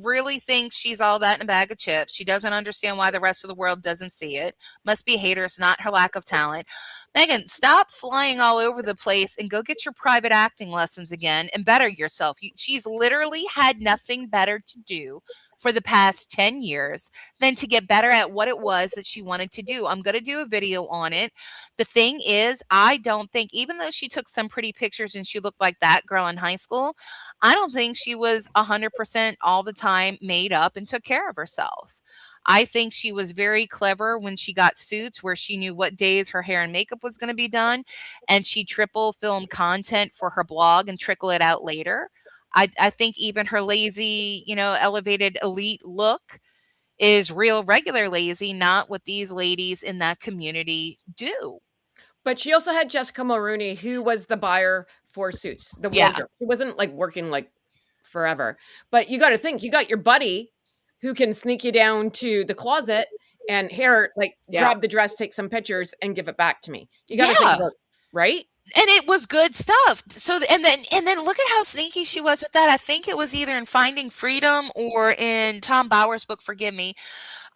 really thinks she's all that in a bag of chips. She doesn't understand why the rest of the world doesn't see it. Must be haters, not her lack of talent. Meghan, stop flying all over the place and go get your private acting lessons again and better yourself. She's literally had nothing better to do for the past 10 years than to get better at what it was that she wanted to do. I'm going to do a video on it. The thing is, I don't think, even though she took some pretty pictures and she looked like that girl in high school, I don't think she was 100% all the time made up and took care of herself. I think she was very clever when she got suits where she knew what days her hair and makeup was going to be done, and she triple filmed content for her blog and trickle it out later. I think even her lazy, you know, elevated elite look is real regular lazy, not what these ladies in that community do. But she also had Jessica Mulroney, who was the buyer for suits, the wardrobe. She wasn't like working like forever. But you got to think, you got your buddy who can sneak you down to the closet and grab the dress, take some pictures, and give it back to me. You got to think about, right? And it was good stuff. So, and then look at how sneaky she was with that. I think it was either in Finding Freedom or in Tom Bauer's book, Forgive Me.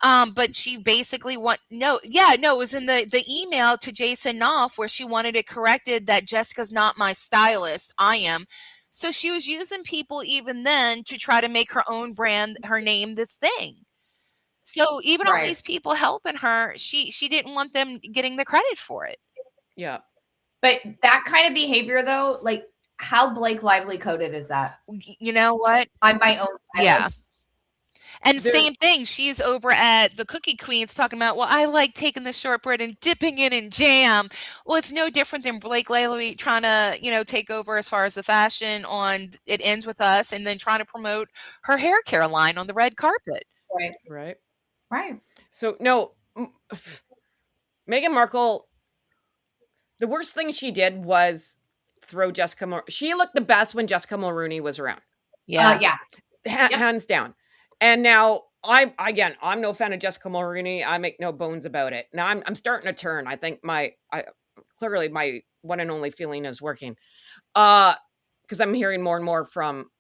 But she basically it was in the email to Jason Knopf where she wanted it corrected that Jessica's not my stylist, I am. So she was using people even then to try to make her own brand, her name, this thing. So even all these people helping her, she didn't want them getting the credit for it. Yeah. But that kind of behavior, though, like, how Blake Lively coded is that? You know what? I'm my own stylist. Yeah. And There same thing, she's over at the Cookie Queens talking about, "Well, I like taking the shortbread and dipping it in jam." Well, it's no different than Blake Lively trying to, take over as far as the fashion on It Ends With Us and then trying to promote her hair care line on the red carpet. Right. right? Right. So, no, Meghan Markle, the worst thing she did was throw Jessica she looked the best when Jessica Mulroney was around. Yeah. Yeah. Yep. Hands down. And now I'm no fan of Jessica Mulroney. I make no bones about it. Now I'm starting to turn. I think clearly my one and only feeling is working. Because I'm hearing more and more from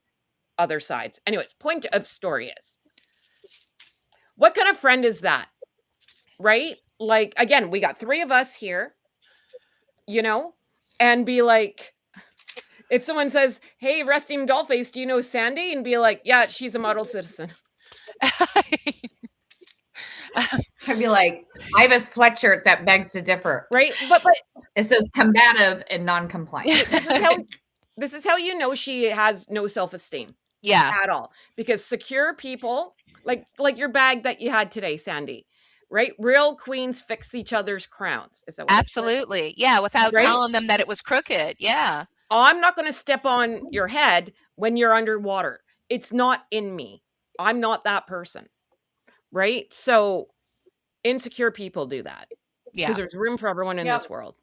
other sides. Anyways, point of story is, what kind of friend is that? Right? Like, again, we got 3 of us here, and be like, if someone says, "Hey, Resting Dollface, do you know Sandy?" And be like, "Yeah, she's a model citizen." I'd be like, I have a sweatshirt that begs to differ. Right? But it says combative and non-compliant. this is how you know she has no self-esteem. Yeah. At all. Because secure people, like your bag that you had today, Sandy, right? Real queens fix each other's crowns. Is that what Absolutely. Yeah, without Right? telling them that it was crooked. Yeah. I'm not going to step on your head when you're underwater. It's not in me. I'm not that person. Right? So insecure people do that. Yeah. Because there's room for everyone in Yep. this world.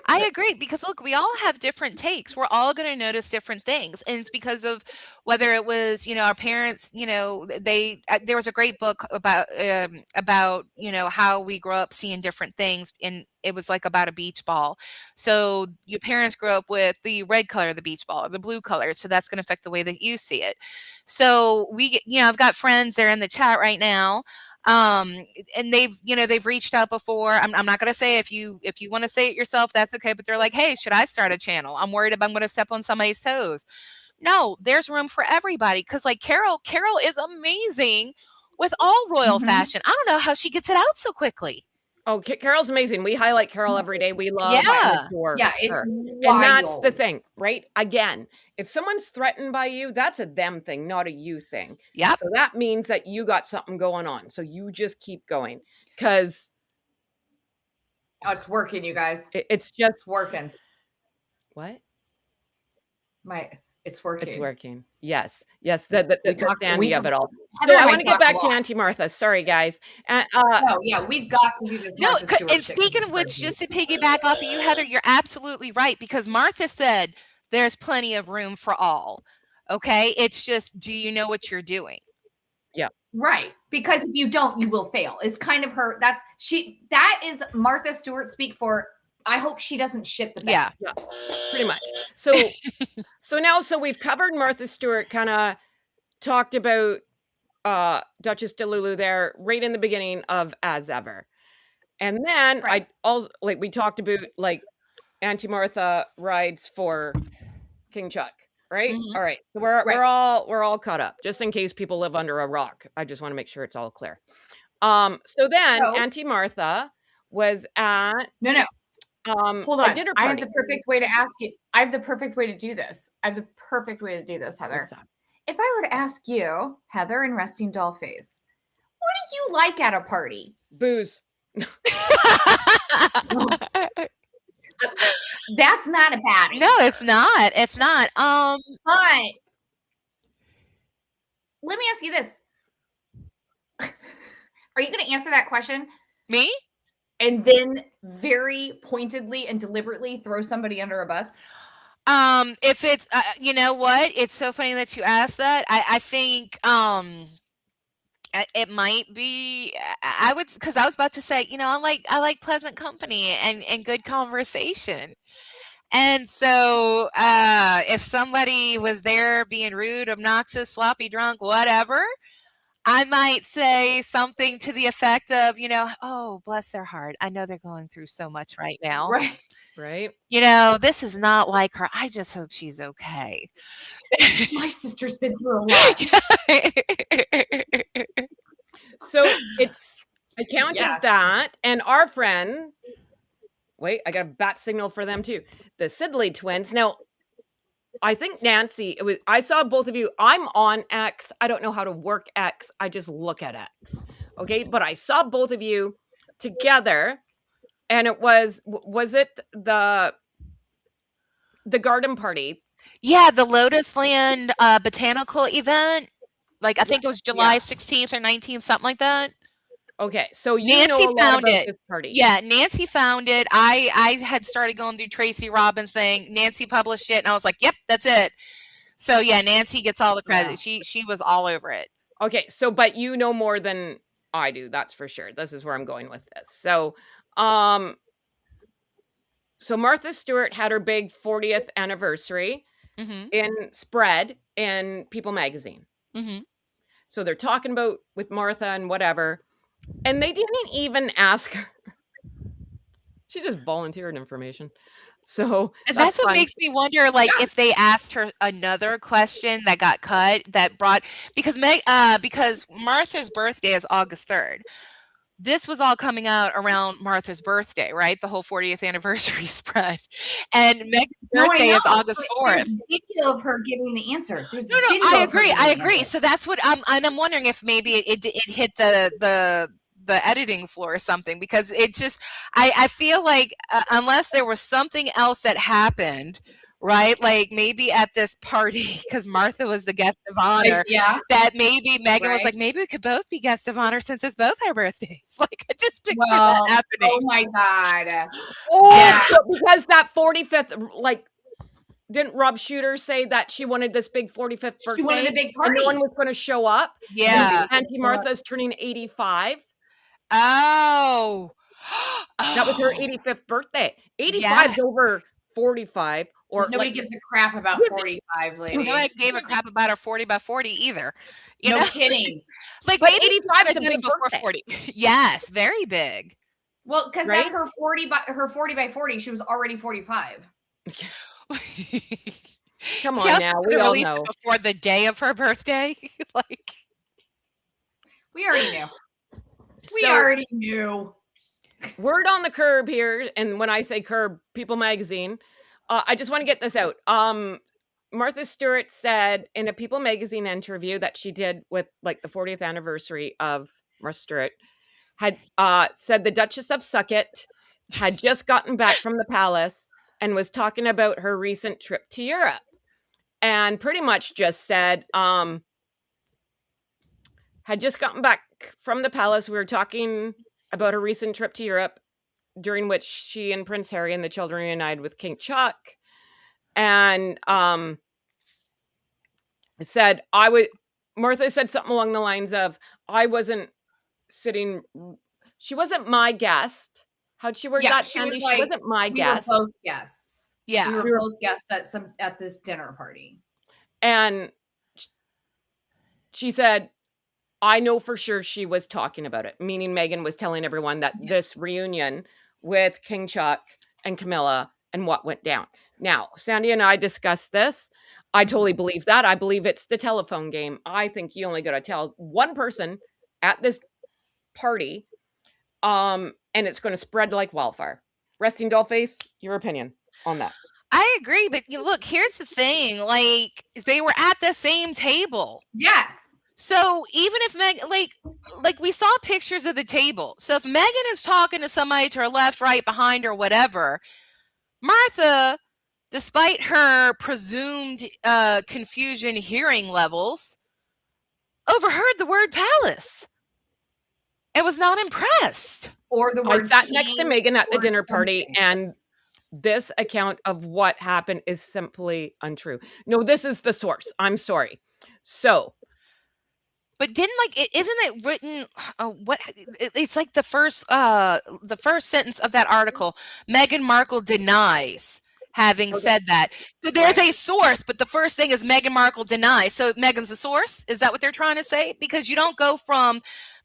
I agree because look, we all have different takes. We're all going to notice different things, and it's because of whether it was, our parents. They there was a great book about how we grow up seeing different things, and it was like about a beach ball. So your parents grew up with the red color of the beach ball or the blue color, so that's going to affect the way that you see it. So I've got friends there in the chat right now, and they've reached out before. I'm not going to say, if you want to say it yourself, that's okay, but they're like, "Hey, should I start a channel? I'm worried if I'm going to step on somebody's toes." No, there's room for everybody, because like Carol is amazing with all royal fashion. I don't know how she gets it out so quickly. Oh, Carol's amazing. We highlight Carol every day. We love Yeah. adore It's her. wild. And that's the thing, right? Again, if someone's threatened by you, that's a them thing, not a you thing. Yep. So that means that you got something going on. So you just keep going, because it's working, you guys. it's just It's working. what? It's working. It's working. Yes. The Sandy of it all. Heather So and I I want to get talk back a to lot. Auntie Martha. Sorry, guys. And Oh, yeah, we've got to do this. No, Martha Stewart and shit, speaking 'cause of which, it's just to piggyback off of you, Heather, you're absolutely right, because Martha said there's plenty of room for all. Okay, it's just, do you know what you're doing? right, because if you don't, you will fail. Is kind of her. That is Martha Stewart speak for. I hope she doesn't shit the bed. Yeah. pretty much. So so we've covered Martha Stewart, kind of talked about Duchess DeLulu there right in the beginning of As Ever. And then Right. I also, like, we talked about, like, Auntie Martha rides for King Chuck, right? Mhm. All right. So we're Right. we're all caught up, just in case people live under a rock. I just want to make sure it's all clear. So then So- Auntie Martha was at No. Hold a on. dinner I have party. the perfect way to ask you. I have the perfect way to do this. Heather. What's up? If I were to ask you, Heather and Resting Dollface, what do you like at a party? Booze. That's not a bad No, it's not. It's not. But let me ask you this. Are you going to answer that question Me? and then very pointedly and deliberately throw somebody under a bus? If it's, you know what? It's so funny that you asked that. I think, it might be, I would, because I was about to say, I like pleasant company and good conversation. And so, if somebody was there being rude, obnoxious, sloppy, drunk, whatever, I might say something to the effect of, "Oh, bless their heart. I know they're going through so much right now. Right. This is not like her. I just hope she's okay." My sister's been through a lot. So I counted that, and our friend, wait, I got a bat signal for them too. The Sidley twins. Now, I think Nancy, I saw both of you. I'm on X. I don't know how to work X. I just look at X. Okay. But I saw both of you together, and it was it the garden party? Yeah, the Lotus Land botanical event. Like I think it was July 16th or 19th, something like that. Okay. So you know Nancy a lot found about it. this party. Yeah, Nancy found it. I had started going through Tracy Robbins' thing. Nancy published it, and I was like, "Yep, that's it." So yeah, Nancy gets all the credit. She was all over it. Okay, so but you know more than I do, that's for sure. This is where I'm going with this. So Martha Stewart had her big 40th anniversary in spread in People magazine. So they're talking about with Martha and whatever, and they didn't even ask her. She just volunteered information. So that's what fun. makes me wonder, like, if they asked her another question that got cut that brought because Martha's birthday is August 3rd. This was all coming out around Martha's birthday, right? The whole 40th anniversary spread. And Meghan's birthday is August 4th. There's video of her giving the answer. No, I agree. So that's what I'm wondering if maybe it hit the editing floor or something, because it just I feel like unless there was something else that happened, right? Like maybe at this party, because Martha was the guest of honor, that maybe Meghan was like, maybe we could both be guest of honor since it's both our birthdays. Like I just picture that happening. Oh my God. Because that 45th, like, didn't Rob Shooter say that she wanted this big 45th birthday? She wanted a big party. And no one was going to show up. Yeah. Auntie Martha's turning 85. Oh. That was her 85th birthday. 85 is over 45. Or nobody gives a crap about 45, lady. Nobody gave a crap about her 40 by 40 either. You know? Kidding. Like but maybe 85 is a big before birthday. 40. Yes, very big. Well, because at her 40 by 40, she was already 45. Come on now, we all know. Before the day of her birthday, like we already knew. We already knew. Word on the curb here, and when I say curb, People magazine. I just want to get this out. Martha Stewart said in a People magazine interview that she did with like the 40th anniversary of Martha Stewart, had said the Duchess of Sucket had just gotten back from the palace and was talking about her recent trip to Europe, and pretty much just said, had just gotten back from the palace. We were talking about her recent trip to Europe, during which she and Prince Harry and the children reunited with King Chuck. And said, Martha said something along the lines of, she wasn't my guest. How'd she word that, Sandy? She wasn't my guest. We were both guests. Yeah. We were both guests at this dinner party. And she said, I know for sure she was talking about it, meaning Meghan was telling everyone that this reunion with King Chuck and Camilla and what went down. Now, Sandy and I discussed this. I totally believe that. I believe it's the telephone game. I think you only got to tell one person at this party, and it's going to spread like wildfire. Resting Dollface, your opinion on that? I agree, but look, here's the thing. Like, they were at the same table. Yes. So even if like we saw pictures of the table. So if Meghan is talking to somebody to her left, right, behind, or whatever, Martha, despite her presumed confusion hearing levels, overheard the word palace and was not impressed. Or the word I sat next to Meghan at the dinner party, and this account of what happened is simply untrue. No, this is the source. I'm sorry. So, but isn't it written? It's like the first sentence of that article. Meghan Markle denies having said that. So there's a source, but the first thing is Meghan Markle denies. So Meghan's the source. Is that what they're trying to say? Because you don't go from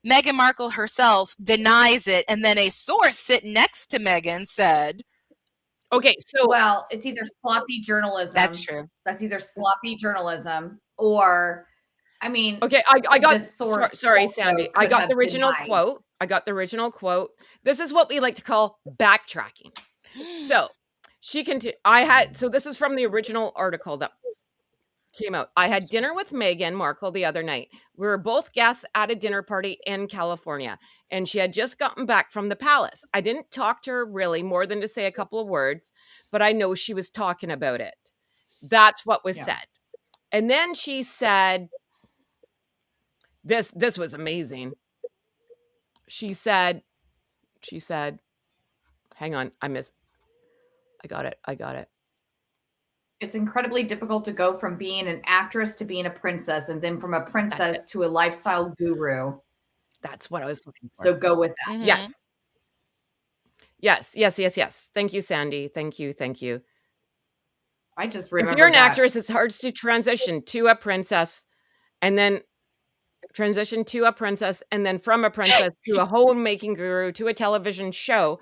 Meghan Markle herself denies it, and then a source sitting next to Meghan said. Okay, so well, it's either sloppy journalism. That's true. That's either sloppy journalism or, I mean, okay, I got the source. Sorry, Sandy. I got the original quote. This is what we like to call backtracking. So she continued. So this is from the original article that came out. I had dinner with Meghan Markle the other night. We were both guests at a dinner party in California, and she had just gotten back from the palace. I didn't talk to her really more than to say a couple of words, but I know she was talking about it. That's what was said. And then she said, this was amazing. She said, hang on, I got it. It's incredibly difficult to go from being an actress to being a princess, and then from a princess to a lifestyle guru. That's what I was looking for. So go with that. Mhm. Yes. Thank you, Sandy. Thank you. I just remember if you're an that. actress, it's hard to transition to a princess, and then from a princess to a homemaking guru to a television show.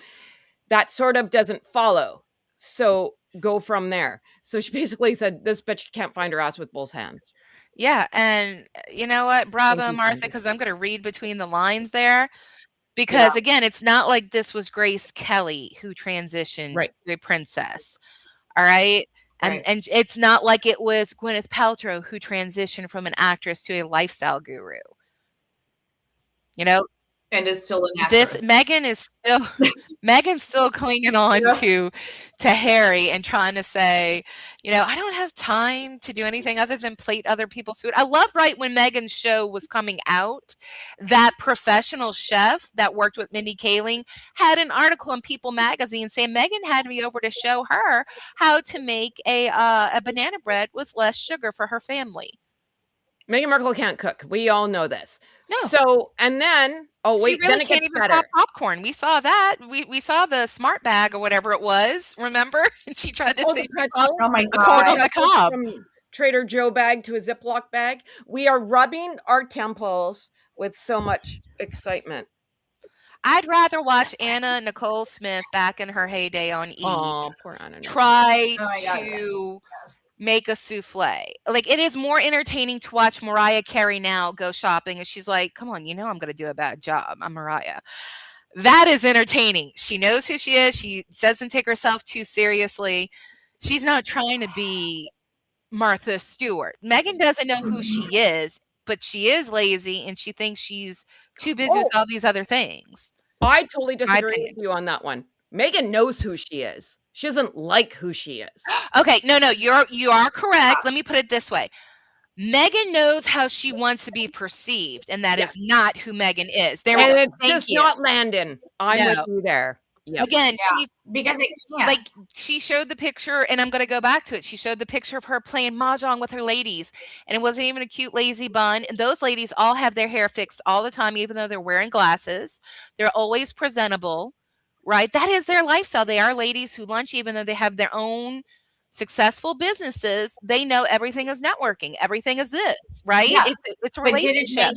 That sort of doesn't follow. So go from there. So she basically said, this bitch can't find her ass with both hands. Yeah, and you know what? Bravo, you, Martha, Sandy. because I'm going to read between the lines there. Because again, it's not like this was Grace Kelly who transitioned Right. to a princess. All right. And Right. and it's not like it was Gwyneth Paltrow who transitioned from an actress to a lifestyle guru. You know, And is still an actress. Megan's still clinging on to Harry and trying to say, I don't have time to do anything other than plate other people's food. I love right when Megan's show was coming out, that professional chef that worked with Mindy Kaling had an article in People magazine saying Megan had me over to show her how to make a banana bread with less sugar for her family. Meghan Markle can't cook. We all know this. No. So, and then, she really can't even pop popcorn. We saw that. We saw the smart bag or whatever it was. Remember? And she tried to say, oh my the corn on the cob. From Trader Joe bag to a Ziploc bag. We are rubbing our temples with so much excitement. I'd rather watch Anna Nicole Smith back in her heyday on E! Oh, poor Anna. Try to make a souffle. Like, it is more entertaining to watch Mariah Carey now go shopping, and she's like, come on, I'm going to do a bad job. I'm Mariah. That is entertaining. She knows who she is. She doesn't take herself too seriously. She's not trying to be Martha Stewart. Meghan doesn't know who she is, but she is lazy, and she thinks she's too busy with all these other things. I totally disagree with you on that one. Meghan knows who she is. She doesn't like who she is. Okay, no, you are correct. Let me put it this way. Meghan knows how she wants to be perceived, and that is not who Meghan is. There we go. It's just not landing. I'm with you there. Yep. Again, because it can't. Like, she showed the picture, and I'm going to go back to it. She showed the picture of her playing mahjong with her ladies, and it wasn't even a cute lazy bun. And those ladies all have their hair fixed all the time, even though they're wearing glasses. They're always presentable, right? That is their lifestyle. They are ladies who lunch, even though they have their own successful businesses. They know everything is networking. Everything is this, right? Yeah. It's a relationship.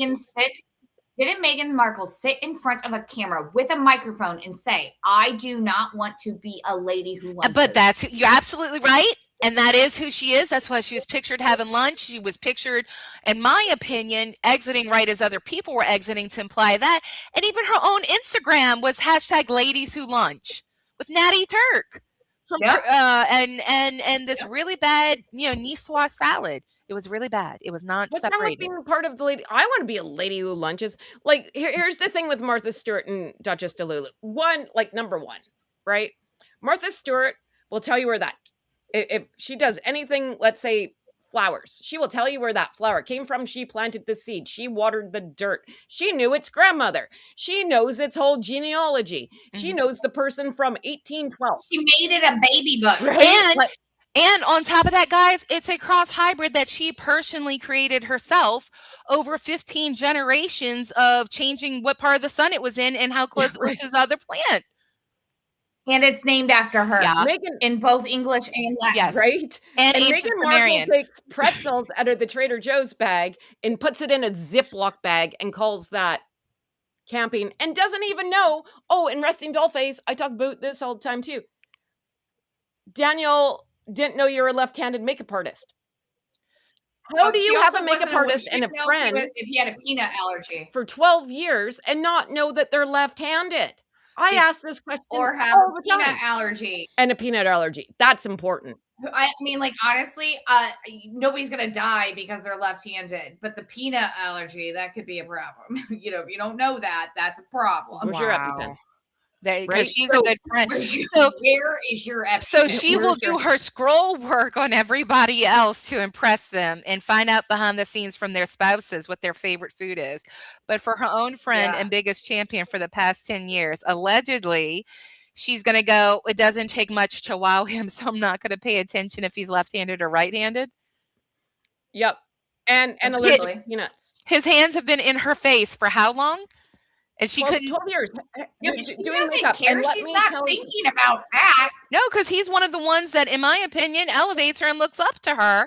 Didn't Meghan Markle sit in front of a camera with a microphone and say, I do not want to be a lady who lunches? But you're absolutely right. And that is who she is. That's why she was pictured having lunch. She was pictured, in my opinion, exiting right as other people were exiting to imply that. And even her own Instagram was #ladies who lunch with Natty Turk. And this really bad, niçoise salad. It was really bad. It was not separated. Being part of the lady. I want to be a lady who lunches. Like, here's the thing with Martha Stewart and Duchess DeLulu. Number one, right? Martha Stewart will tell you where that, if she does anything, let's say flowers, she will tell you where that flower came from. She planted the seed. She watered the dirt. She knew its grandmother. She knows its whole genealogy. Mm-hmm. She knows the person from 1812. She made it a baby book. Right? And on top of that, guys, it's a cross hybrid that she personally created herself over 15 generations of changing what part of the sun it was in and how close it was to his other plant. And it's named after her. Yeah. In both English and Latin. Yes. Right? And Meghan Markle takes pretzels out of the Trader Joe's bag and puts it in a Ziploc bag and calls that camping and doesn't even know. Oh, in Resting Dollface, I talk about this all the time too. Daniel didn't know you're a left-handed makeup artist. How do you have a makeup artist and a friend if he had a peanut allergy for 12 years and not know that they're left-handed? I ask this question or have all a the peanut time. allergy. And a peanut allergy. That's important. I mean, like, honestly, nobody's gonna die because they're left-handed, but the peanut allergy, that could be a problem. You know, if you don't know that, that's a problem. Where's your EpiPen? Because Right? she's So a good friend. Where is your So EpiPen? she will do her scroll work on everybody else to impress them and find out behind the scenes from their spouses what their favorite food is. But for her own friend Yeah. and biggest champion for the past 10 years, allegedly, she's going to go, it doesn't take much to wow him, so I'm not going to pay attention if he's left-handed or right-handed. Yep. And allergic to peanuts. His hands have been in her face for how long? And she 12 couldn't. years. Yeah, but she doing doesn't makeup. care. And let She's me not tell you, thinking about that. No, because he's one of the ones that, in my opinion, elevates her and looks up to her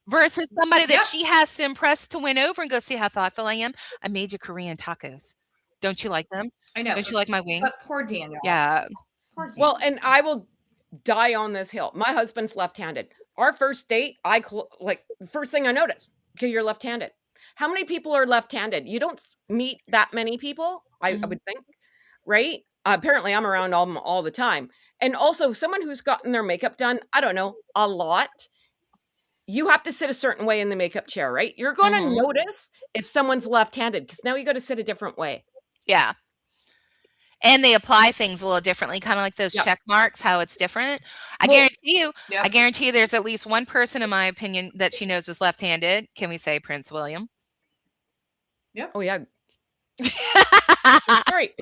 versus somebody that Yep. she has to impress to win over and go, see how thoughtful I am? I made you Korean tacos. Don't you like them? I know. Don't you like my But wings? poor Daniel. Yeah. Poor Daniel. well, and I will die on this hill. My husband's left-handed. Our first date, like first thing I noticed, okay, you're left-handed. How many people are left-handed? You don't meet that many people, I would think, right? Apparently, I'm around all the time. And also, someone who's gotten their makeup done, I don't know, a lot. You have to sit a certain way in the makeup chair, right? You're going to notice if someone's left-handed because now you got to sit a different way. Yeah. And they apply things a little differently, kind of like those Yep. check marks, how it's different. I Well, guarantee you there's at least one person, in my opinion, that she knows is left-handed. Can we say Prince William? Yep. Oh, yeah. Great.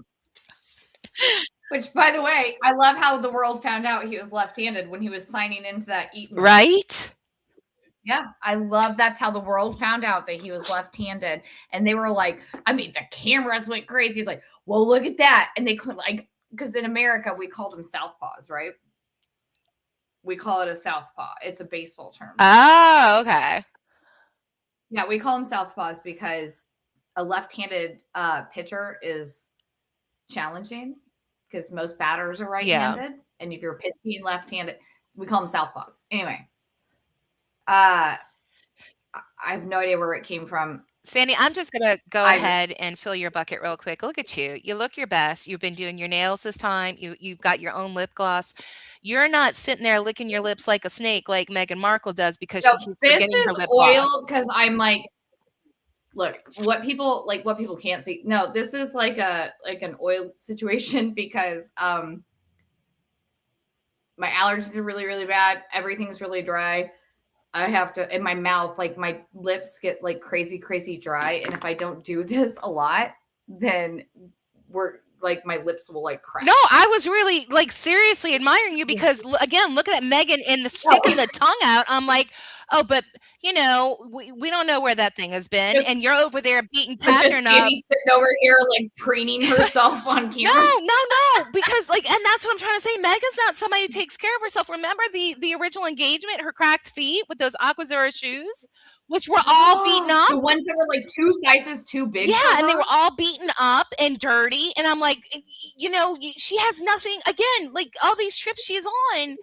Which, by the way, I love how the world found out he was left-handed when he was signing into that Eaton. Right? Yeah, I love that's how the world found out that he was left-handed. And they were like, I mean, the cameras went crazy. It's like, well, look at that. And they could like, because in America, we called them southpaws, right? We call it a southpaw. It's a baseball term. Oh, okay. Yeah, we call them southpaws because a left-handed pitcher is challenging because most batters are right-handed. And if you're pitching left-handed, we call them southpaws. Anyway, I have no idea where it came from. Sandy, I'm just going to go ahead and fill your bucket real quick. Look at you. You look your best. You've been doing your nails this time. You've got your own lip gloss. You're not sitting there licking your lips like a snake like Meghan Markle does because she keeps forgetting her lip gloss. This is oil because I'm like, look, what people can't see. No, this is like an oil situation because my allergies are really, really bad. Everything's really dry. I have to, in my mouth, like my lips get like crazy, crazy dry. And if I don't do this a lot, then my lips will like crack. No, I was really like seriously admiring you because again, looking at Meghan and the sticking the tongue out, I'm like, oh, but you know, we don't know where that thing has been, and you're over there beating Catherine up. Sitting over here like preening herself on camera. No, because like, and that's what I'm trying to say. Meghan's not somebody who takes care of herself. Remember the original engagement, her cracked feet with those Aquazzura shoes, which were all beaten up. The ones that were like 2 sizes too big. Yeah, and they were all beaten up and dirty. And I'm like, you know, she has nothing. Again, like all these trips she's on.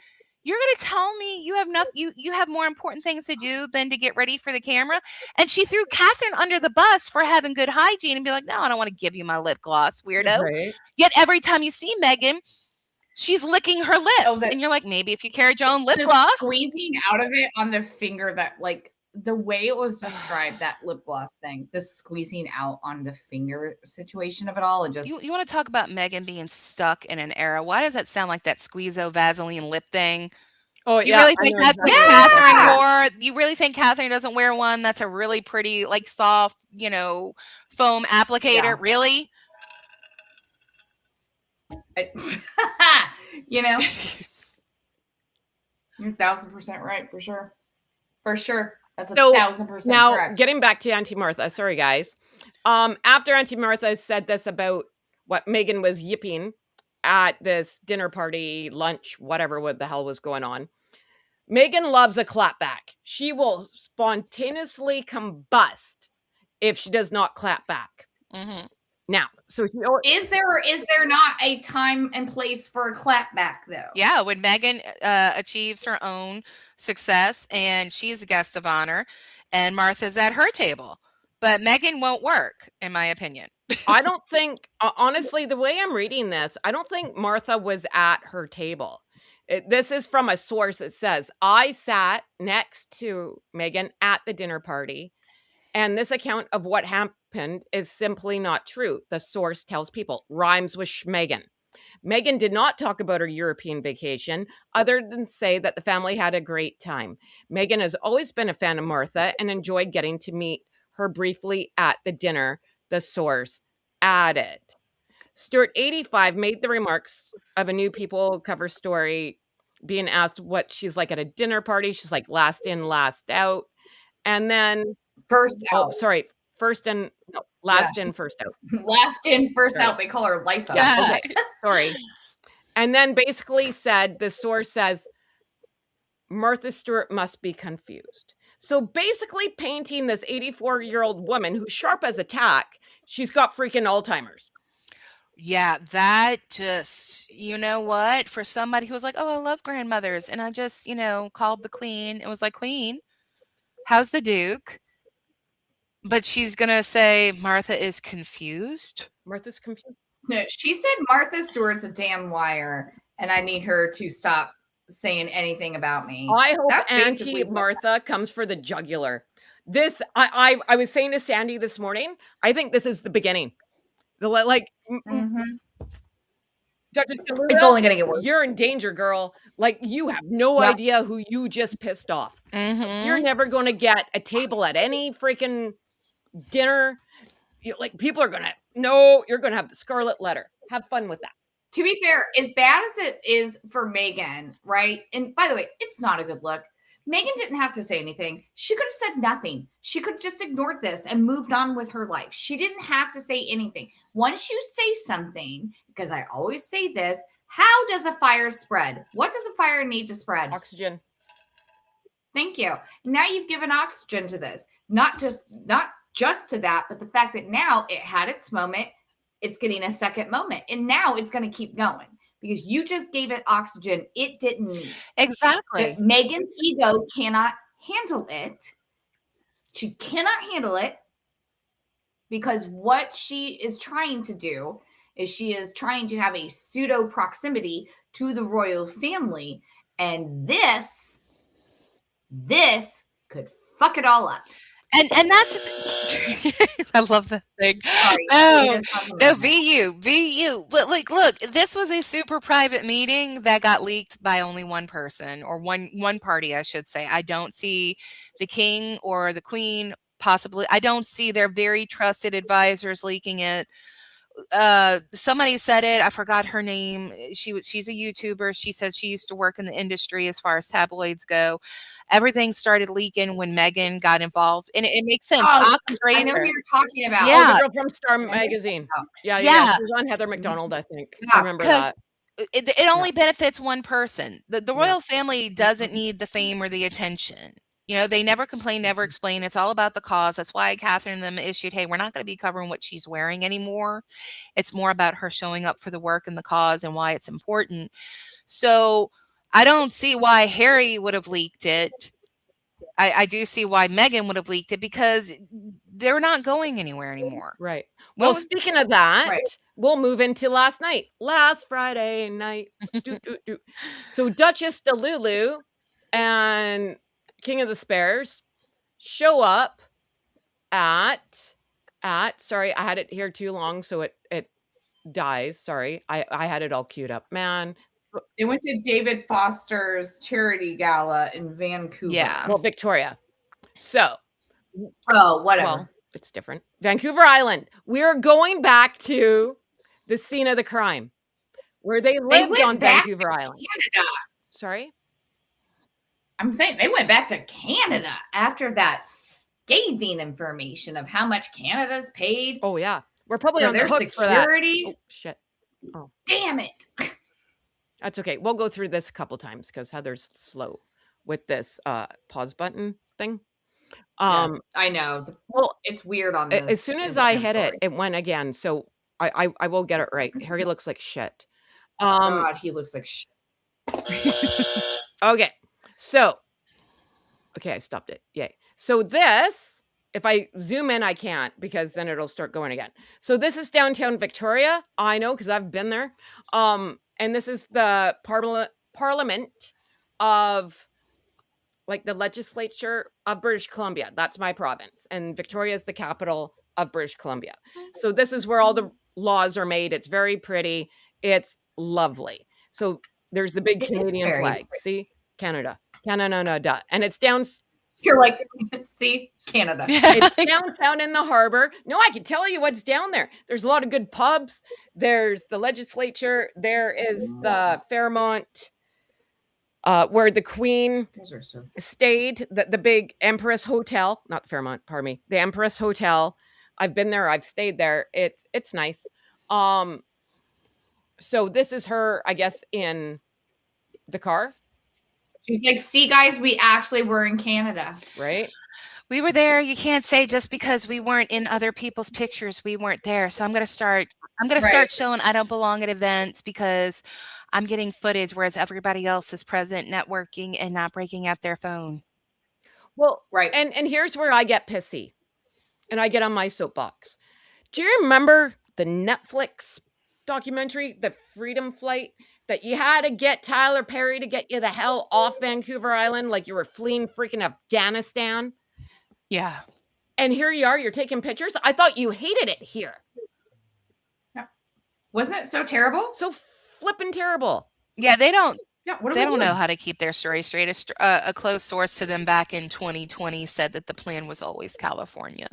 You're going to tell me you have nothing, you have more important things to do than to get ready for the camera? And she threw Catherine under the bus for having good hygiene and be like, no, I don't want to give you my lip gloss, weirdo. Right. Yet every time you see Meghan, she's licking her lips. And you're like, maybe if you carried your own lip gloss. Squeezing out of it on the finger that like the way it was described, that lip gloss thing, the squeezing out on the finger situation of it all. And just you want to talk about Meghan being stuck in an era. Why does that sound like that Squeezo Vaseline lip thing? Oh, you really think that's what Catherine wore? You really think Catherine doesn't wear one that's a really pretty, like soft, you know, foam applicator? Yeah. Really? You know, you're 1,000% right, for sure. For sure. That's 1,000% now, correct. Getting back to Auntie Martha, sorry guys. After Auntie Martha said this about what Meghan was yipping at this dinner party, lunch, whatever what the hell was going on, Meghan loves a clapback. She will spontaneously combust if she does not clap back. Mm-hmm. Now, so is there not a time and place for a clapback though? Yeah, when Meghan achieves her own success and she's a guest of honor, and Martha's at her table. but Meghan won't work, in my opinion. I don't think, honestly, the way I'm reading this, I don't think Martha was at her table. This is from a source that says, I sat next to Meghan at the dinner party, and this account of what happened is simply not true. The source tells people, rhymes with Schmegan. Meghan did not talk about her European vacation other than say that the family had a great time. Meghan has always been a fan of Martha and enjoyed getting to meet her briefly at the dinner, the source added. Stuart, 85, made the remarks of a New People cover story being asked what she's like at a dinner party. She's like last in, last out. And then, First out. sorry, first and no, last in, first out. Last in, first Sorry. out. They call her life out. Yeah, okay. Sorry. And then basically said, the source says, Martha Stewart must be confused. So basically painting this 84-year-old woman who's sharp as a tack, she's got freaking Alzheimer's. Yeah, that just, you know what? For somebody who was like, oh, I love grandmothers. And I just, called the queen and was like, Queen, how's the Duke? But she's going to say Martha is confused. Martha's confused. No, she said Martha Stewart's a damn liar, and I need her to stop saying anything about me. I hope That's Auntie Martha comes for the jugular. This, I was saying to Sandy this morning, I think this is the beginning. It's only going to get worse. You're in danger, girl. Like, you have no idea who you just pissed off. Mm-hmm. You're never going to get a table at any freaking dinner. People are going to, no, you're going to have the scarlet letter. Have fun with that. To be fair, as bad as it is for Meghan, right? And by the way, it's not a good look. Meghan didn't have to say anything. She could have said nothing. She could have just ignored this and moved on with her life. She didn't have to say anything. Once you say something, because I always say this, how does a fire spread? What does a fire need to spread? Oxygen. Thank you. Now you've given oxygen to this. Not just to that, but the fact that now it had its moment. It's getting a second moment. And now it's going to keep going because you just gave it oxygen it didn't need. Exactly. Meghan's ego cannot handle it. She cannot handle it because what she is trying to do is she is trying to have a pseudo proximity to the royal family. And this could fuck it all up. And that's I love that thing. Sorry, no, be you. But look, this was a super private meeting that got leaked by only one person, or one party, I should say. I don't see the king or the queen, possibly. I don't see their very trusted advisors leaking it. Somebody said it, I forgot her name. She's a YouTuber. She said she used to work in the industry as far as tabloids go. Everything started leaking when Meghan got involved, and it makes sense. I know who you're talking about. Yeah, the girl from Star Magazine. Yeah. She's on Heather McDonald, I think. I remember that. It only benefits one person. The royal family doesn't need the fame or the attention. They never complain, never explain. It's all about the cause. That's why Catherine and them issued, hey, we're not going to be covering what she's wearing anymore. It's more about her showing up for the work and the cause and why it's important. So I don't see why Harry would have leaked it. I do see why Meghan would have leaked it because they're not going anywhere anymore. Right. Well, speaking of that, we'll move into last Friday night. So Duchess DeLulu and King of the Spares show up at sorry, I had it here too long, so it dies. Sorry, I had it all queued up. Man, they went to David Foster's charity gala in Vancouver. Yeah, well, Victoria. So, whatever. Well, it's different. Vancouver Island. We're going back to the scene of the crime, where they lived on Vancouver Island. Canada. Sorry. I'm saying they went back to Canada after that scathing information of how much Canada's paid. Oh yeah, we're probably on their the hook security. For that. Oh shit! Oh damn it! That's okay. We'll go through this a couple times because Heather's slow with this pause button thing. Yes, I know. Well, it's weird on this. As soon as I hit it, it went again. So I will get it right. Harry looks like shit. God, he looks like shit. Okay. So, okay, I stopped it. Yay. So this if I zoom in, I can't because then it'll start going again. So this is downtown Victoria. I know because I've been there. And this is the Parliament of like the legislature of British Columbia. That's my province. And Victoria is the capital of British Columbia. So this is where all the laws are made. It's very pretty. It's lovely. So there's the big It is Canadian very flag. pretty. See? Canada. Canada. And it's down. You're like, see, Canada. It's downtown in the harbor. No, I can tell you what's down there. There's a lot of good pubs. There's the legislature. There is the Fairmont, where the Queen Those are so stayed, the big Empress Hotel, not the Fairmont, pardon me, the Empress Hotel. I've been there. I've stayed there. It's nice. So this is her, I guess, in the car, She's like, see, guys, we actually were in Canada. right? We were there. You can't say just because we weren't in other people's pictures, we weren't there. So I'm gonna start Right. showing I don't belong at events because I'm getting footage, whereas everybody else is present, networking, and not breaking out their phone. Well, Right. and here's where I get pissy and I get on my soapbox. Do you remember the Netflix documentary, The Freedom Flight, that you had to get Tyler Perry to get you the hell off Vancouver Island like you were fleeing freaking Afghanistan? Yeah. And here you are, you're taking pictures. I thought you hated it here. Wasn't it so terrible? So flippin' terrible. Yeah, they don't Yeah. What they don't know how to keep their story straight. A close source to them back in 2020 said that the plan was always California.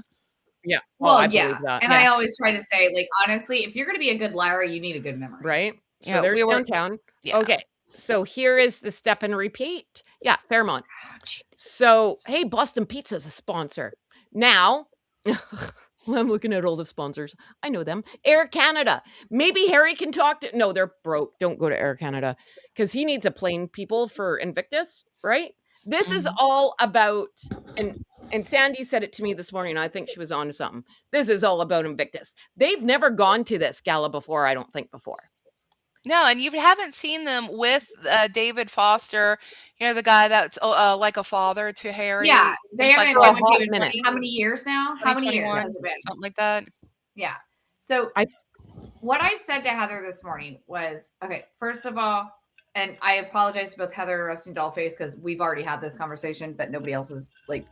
Yeah. Well, I yeah. believe that. And I always try to say, like, honestly, if you're going to be a good liar, you need a good memory. Right? So Yeah, there's we were- downtown. Yeah. Okay. So here is the step and repeat. Yeah, Fairmont. So, hey, Boston Pizza's a sponsor. Now, I'm looking at all the sponsors. I know them. Air Canada. Maybe Harry can talk to. No, they're broke. Don't go to Air Canada because he needs a plane, people, for Invictus, right? This is all about, and Sandy said it to me this morning. I think she was on to something. This is all about Invictus. They've never gone to this gala before, I don't think, before. No, and you haven't seen them with David Foster, the guy that's like a father to Harry. Yeah. They It's haven't for a been hot with minute. David how many years now? How many years 2021, has it been? something like that. Yeah. So what I said to Heather this morning was, okay, first of all, and I apologize to both Heather and Resting Dollface because we've already had this conversation, but nobody else is like,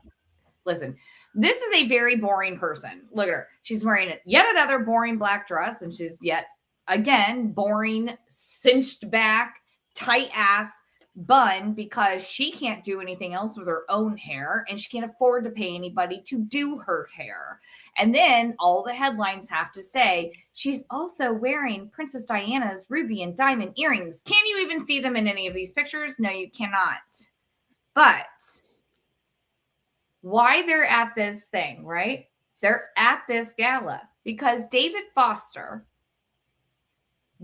listen, this is a very boring person. Look at her. She's wearing yet another boring black dress, and she's yet again boring, cinched back, tight ass bun because she can't do anything else with her own hair and she can't afford to pay anybody to do her hair. And then all the headlines have to say she's also wearing Princess Diana's ruby and diamond earrings. Can you even see them in any of these pictures? No, you cannot. But why they're at this thing, right? They're at this gala because David Foster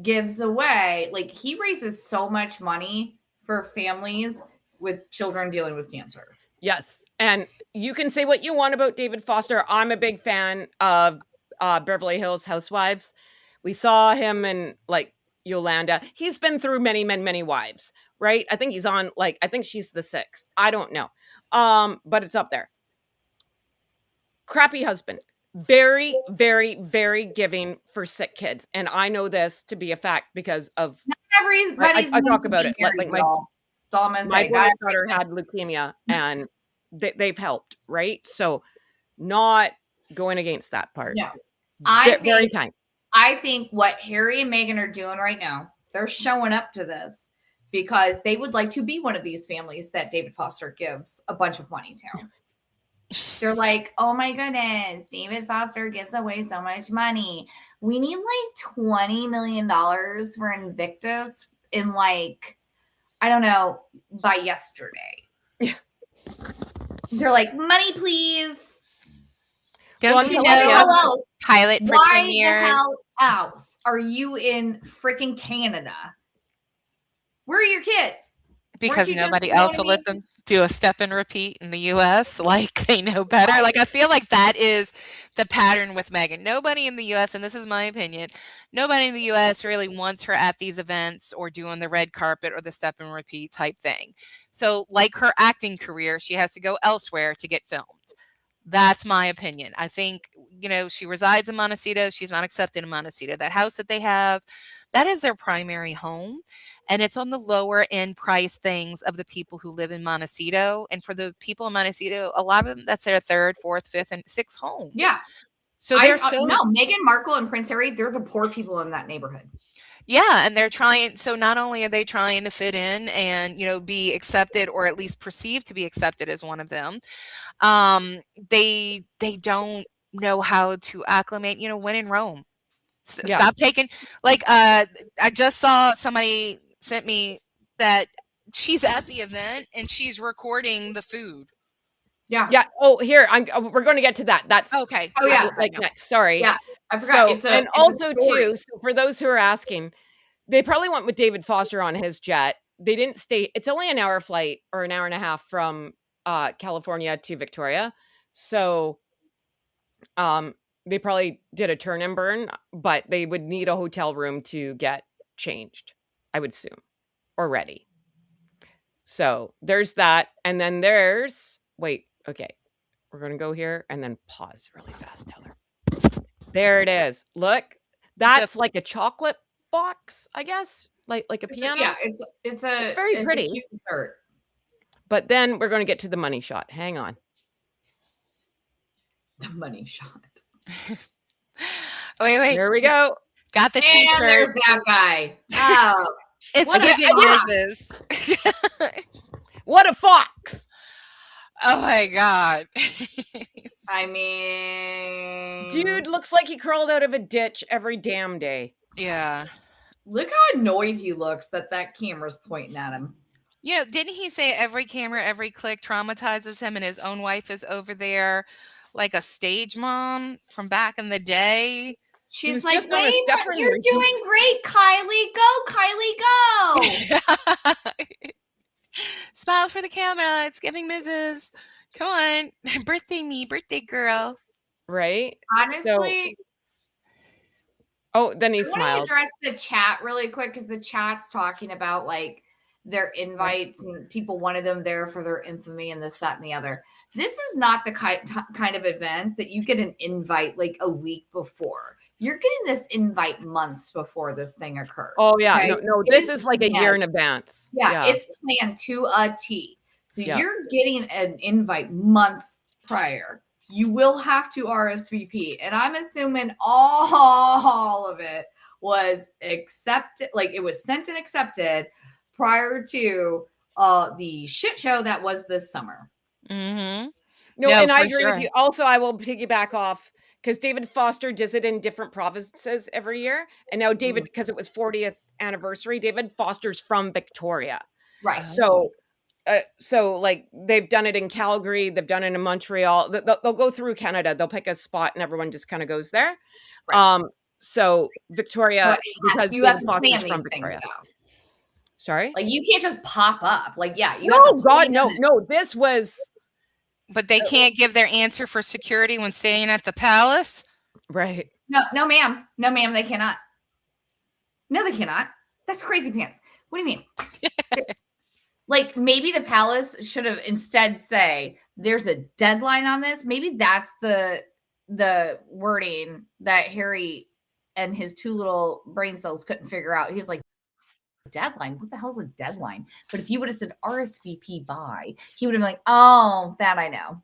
gives away, like, he raises so much money for families with children dealing with cancer. Yes. And you can say what you want about David Foster. I'm a big fan of Beverly Hills Housewives. We saw him in like Yolanda. He's been through many, many, many wives, right? I think he's on like, I think she's the 6th. I don't know. But it's up there. Crappy husband. Very, very, very giving for sick kids. And I know this to be a fact because of Everybody's I talk about it. Like my daughter had leukemia and they've helped, right? So not going against that part. No. Very kind. I think what Harry and Meghan are doing right now, they're showing up to this because they would like to be one of these families that David Foster gives a bunch of money to. They're like, oh my goodness, David Foster gives away so much money. We need like $20 million for Invictus in like, I don't know, by yesterday. Yeah. They're like, money, please. Don't you What the hell know? else? Pilot for Why 10 years. the hell else are you in freaking Canada? Where are your kids? Because you just nobody going else to will be- let them do a step and repeat in the US. Like they know better. Like I feel like that is the pattern with Meghan. Nobody in the US, and this is my opinion, nobody in the US really wants her at these events or doing the red carpet or the step and repeat type thing. So like her acting career, she has to go elsewhere to get filmed. That's my opinion. I think, she resides in Montecito. She's not accepted in Montecito. That house that they have, that is their primary home. And it's on the lower end price things of the people who live in Montecito. And for the people in Montecito, a lot of them, that's their third, fourth, fifth, and sixth homes. Yeah. So they're so. No, Meghan Markle and Prince Harry, they're the poor people in that neighborhood. Yeah, and they're trying, so not only are they trying to fit in and, be accepted or at least perceived to be accepted as one of them, they don't know how to acclimate, when in Rome. Yeah. Stop taking, like, I just saw somebody sent me that she's at the event and she's recording the food. Yeah. Yeah. Oh, here, we're going to get to that. That's Okay. Oh, yeah. like next. Sorry. Yeah, I forgot. So, and also too, so for those who are asking, they probably went with David Foster on his jet. They didn't stay. It's only an hour flight or an hour and a half from California to Victoria. So they probably did a turn and burn, but they would need a hotel room to get changed, I would assume, or ready. So there's that. And then there's, wait, okay. We're going to go here and then pause really fast, Heather. There it is. Look, that's like a chocolate box, I guess, like a piano. Yeah, it's very pretty. A cute dessert. But then we're going to get to the money shot. Hang on. The money shot. Wait. Here we go. Got the t-shirt. And there's that guy. Oh, it's giving Mrs. What a fox. Oh my God. I mean, dude looks like he crawled out of a ditch every damn day. Yeah. Look how annoyed he looks that camera's pointing at him. Didn't he say every camera, every click traumatizes him, and his own wife is over there like a stage mom from back in the day? She's like, wait, you're doing great, Kylie. Go, Kylie, go. Smile for the camera. It's giving Mrs. Come on. Birthday girl. Right? Honestly. Then he smiled. I want to address the chat really quick because the chat's talking about like their invites and people wanted them there for their infamy and this, that, and the other. This is not the kind of event that you get an invite like a week before. You're getting this invite months before this thing occurs. Oh, yeah. Okay? No, this is like a year in advance. Yeah, it's planned to a T. So you're getting an invite months prior. You will have to RSVP. And I'm assuming all of it was accepted, like it was sent and accepted prior to the shit show that was this summer. Mm-hmm. No, and I agree with you. Also, I will piggyback off because David Foster does it in different provinces every year. And now David, because it was 40th anniversary, David Foster's from Victoria. Right. So like they've done it in Calgary, they've done it in Montreal. They'll go through Canada. They'll pick a spot and everyone just kind of goes there. Right. So Victoria, because you have to plan these things out. Sorry? Like you can't just pop up. Like, yeah. No. This was... But they can't give their answer for security when staying at the palace? Right. No, ma'am. No, ma'am, they cannot. No, they cannot. That's crazy pants. What do you mean? Like, maybe the palace should have instead say, there's a deadline on this. Maybe that's the wording that Harry and his two little brain cells couldn't figure out. He was like, deadline? What the hell's a deadline? But if you would have said RSVP by, he would have been like, oh, that I know.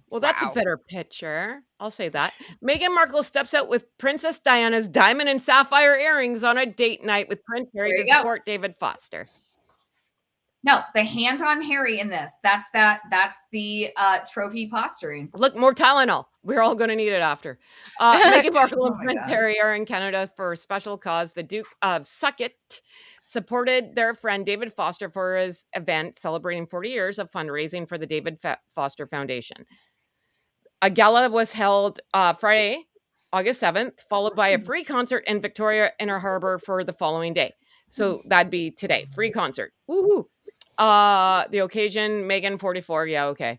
Well, that's a better picture. I'll say that. Meghan Markle steps out with Princess Diana's diamond and sapphire earrings on a date night with Prince Harry to support David Foster. No, the hand on Harry in this. That's the trophy posturing. Look, more Tylenol. We're all going to need it after. Meghan Markle and Prince Harry are in Canada for a special cause. The Duke of Suchet supported their friend David Foster for his event celebrating 40 years of fundraising for the David Foster Foundation. A gala was held Friday, August 7th, followed by a free concert in Victoria Inner Harbor for the following day. So that'd be today. Free concert. Woohoo. The occasion, Meghan 44. Yeah, okay.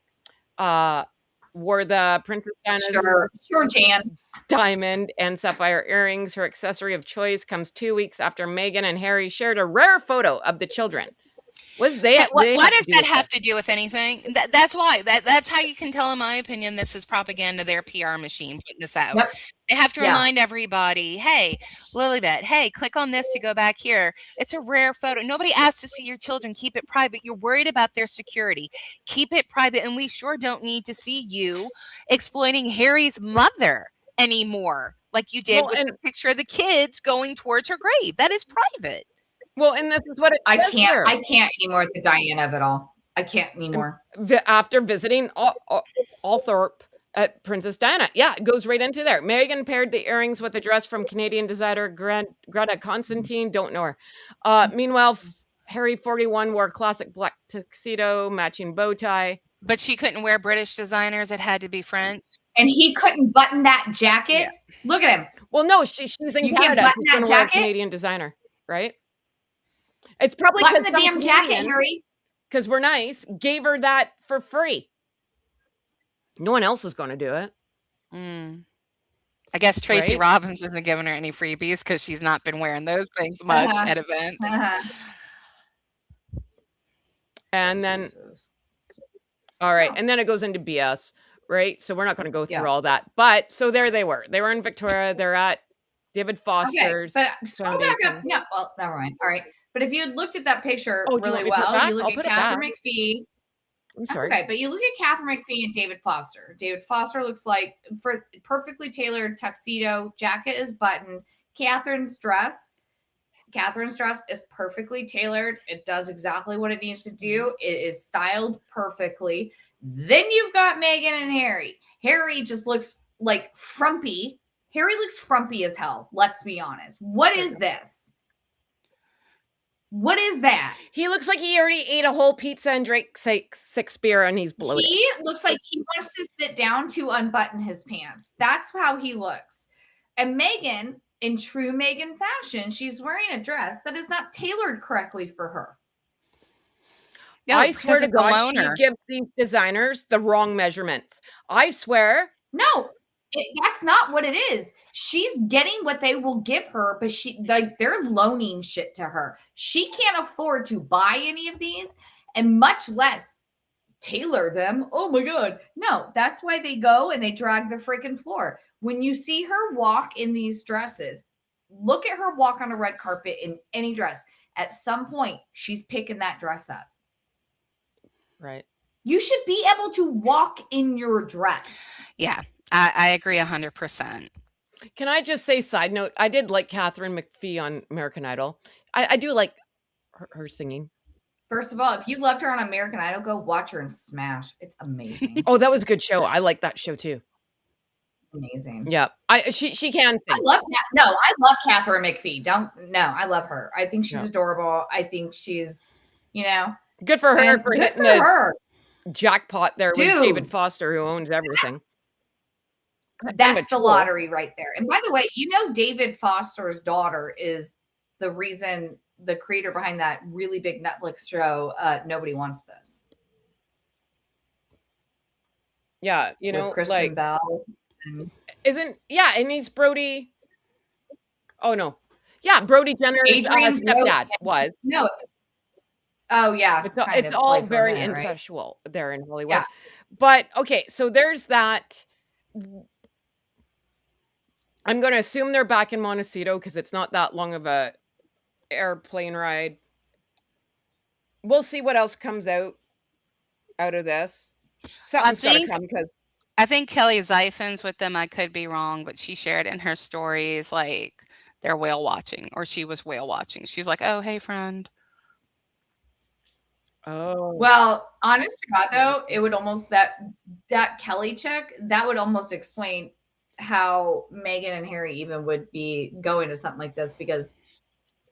Wore the Princess Diana's sure, Jan. diamond and sapphire earrings. Her accessory of choice comes 2 weeks after Meghan and Harry shared a rare photo of the children. What they What have does to do that with have this? to do with anything? That's why. That's how you can tell, in my opinion, this is propaganda, their PR machine putting this out. Yep. They have to Yeah. remind everybody, hey, Lilibet, hey, click on this to go back here. It's a rare photo. Nobody asked to see your children. Keep it private. You're worried about their security. Keep it private. And we sure don't need to see you exploiting Harry's mother anymore, like you did Well, with and the picture of the kids going towards her grave. That is private. well, and this is what it I says here. can't anymore with the Diana of it all. I can't anymore. After visiting Althorpe at Princess Diana. Yeah, it goes right into there. Meghan paired the earrings with a dress from Canadian designer Greta Constantine. Don't know her. Meanwhile, Harry 41 wore classic black tuxedo, matching bow tie. But she couldn't wear British designers. It had to be French. And he couldn't button that jacket. Yeah. Look at him. Well, no, she's in You can't Canada. button She's that going to wear a jacket? Canadian designer, right? It's probably Button because the damn jacket, Harry. because we're nice, gave her that for free. No one else is going to do it. I guess Tracy Right? Robbins isn't giving her any freebies because she's not been wearing those things much at events. And then, all right, and then it goes into BS, right? So we're not going to go through all that. But so there they were. They were in Victoria. They're at David Foster's. Okay, but scroll back up. No, well, never mind. All right. But if you had looked at that picture really well, you look at Catherine McPhee. That's okay. But you look at Catherine McPhee and David Foster. David Foster looks like for perfectly tailored tuxedo. Jacket is buttoned. Catherine's dress is perfectly tailored. It does exactly what it needs to do. It is styled perfectly. Then you've got Meghan and Harry. Harry just looks like frumpy. Harry looks frumpy as hell. Let's be honest. What is this? What is that? He looks like he already ate a whole pizza and drank 6 beer and he's bloated. He looks like he wants to sit down to unbutton his pants. That's how he looks. And Meghan, in true Meghan fashion, she's wearing a dress that is not tailored correctly for her. No, I swear to God, she gives these designers the wrong measurements. I swear. No, that's not what it is. She's getting what they will give her, but they're loaning shit to her. She can't afford to buy any of these and much less tailor them. Oh my God. No, that's why they go and they drag the freaking floor. When you see her walk in these dresses, look at her walk on a red carpet in any dress. At some point, she's picking that dress up. Right. You should be able to walk in your dress. Yeah, I agree 100%. Can I just say, side note, I did like Catherine McPhee on American Idol. I do like her singing. First of all, if you loved her on American Idol, go watch her in Smash. It's amazing. Oh, that was a good show. I like that show too. Amazing. Yeah, she can sing. I love Catherine McPhee. I love her. I think she's adorable. I think she's, good for her for hitting her jackpot there with David Foster, who owns everything. That's the lottery right there. And by the way, David Foster's daughter is the reason, the creator behind that really big Netflix show, Nobody Wants This. Yeah, with Kristen Bell. And he's Brody. Oh no. Yeah, Brody Jenner's stepdad was. No. Oh yeah. It's all very incestual there in Hollywood. Yeah. But okay, so there's that. I'm going to assume they're back in Montecito because it's not that long of a airplane ride. We'll see what else comes out of this. Something's got to come because I think Kelly Zeifen's with them. I could be wrong, but she shared in her stories like they're whale watching, or she was whale watching. She's like, "Oh, hey, friend." Oh. Well, honest to God, though, it would almost that Kelly chick, that would almost explain how Meghan and Harry even would be going to something like this, because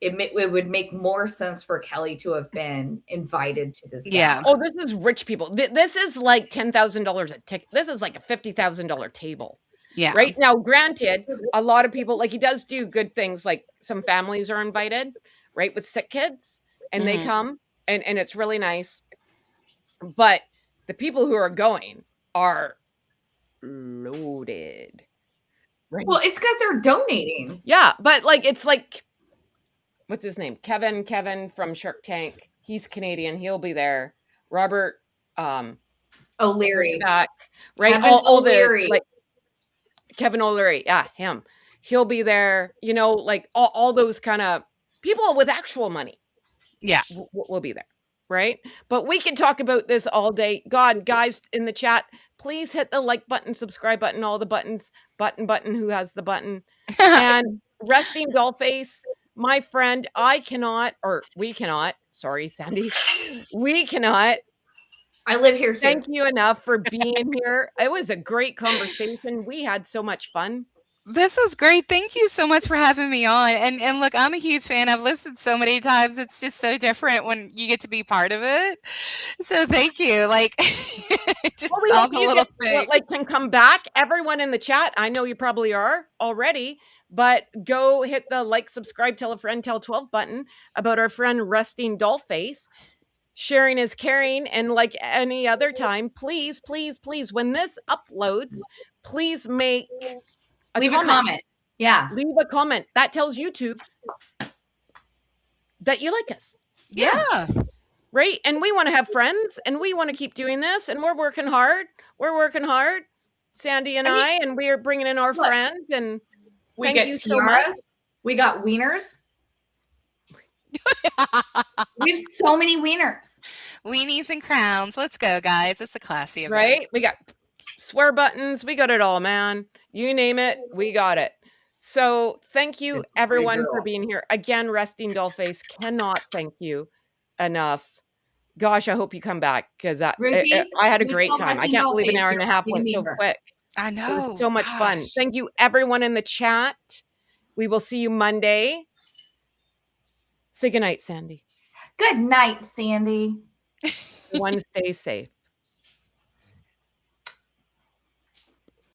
it would make more sense for Kelly to have been invited to this. Yeah. Oh, this is rich people. This is like $10,000 a ticket. This is like a $50,000 table. Yeah. Right now, granted, a lot of people, like, he does do good things. Like some families are invited, right, with sick kids, and they come, and it's really nice. But the people who are going are loaded. Right? Well, it's because they're donating. Yeah, but like, it's like, what's his name? Kevin from Shark Tank. He's Canadian. He'll be there. Robert O'Leary. back, right? Kevin all the O'Leary. like Kevin O'Leary. Yeah, him. He'll be there. You know, like all those kind of people with actual money. Yeah. Will be there. Right? But we can talk about this all day. God, guys in the chat, please hit the like button, subscribe button, all the buttons, button, who has the button. And Resting Dollface, my friend, we cannot, sorry, Sandy, we cannot I live here too. thank you enough for being here. It was a great conversation. We had so much fun. This was great. Thank you so much for having me on. And look, I'm a huge fan. I've listened so many times. It's just so different when you get to be part of it. So thank you. Like just Well, we all hope the you little things. can come back. Everyone in the chat, I know you probably are already, but go hit the like, subscribe, tell a friend, tell 12 button about our friend Resting Dollface. Sharing is caring, and like any other time, please, please, please, when this uploads, please make Leave a comment. Yeah. Leave a comment. That tells YouTube that you like us. Yeah. Right? And we want to have friends, and we want to keep doing this, and we're working hard. Sandy and I, and we are bringing in our friends, and we thank get you tiaras, so much. We got wieners. We have so many wieners. Weenies and crowns. Let's go, guys. It's a classy event. Right? We got swear buttons. We got it all, man. You name it, we got it. So thank you, everyone, for being here. Again, Resting Dollface, cannot thank you enough. Gosh, I hope you come back, because I had a great time. I can't believe an hour and a half went so quick. I know. It was so much fun. Thank you, everyone in the chat. We will see you Monday. Say goodnight, Sandy. Good night, Sandy. Everyone stay safe.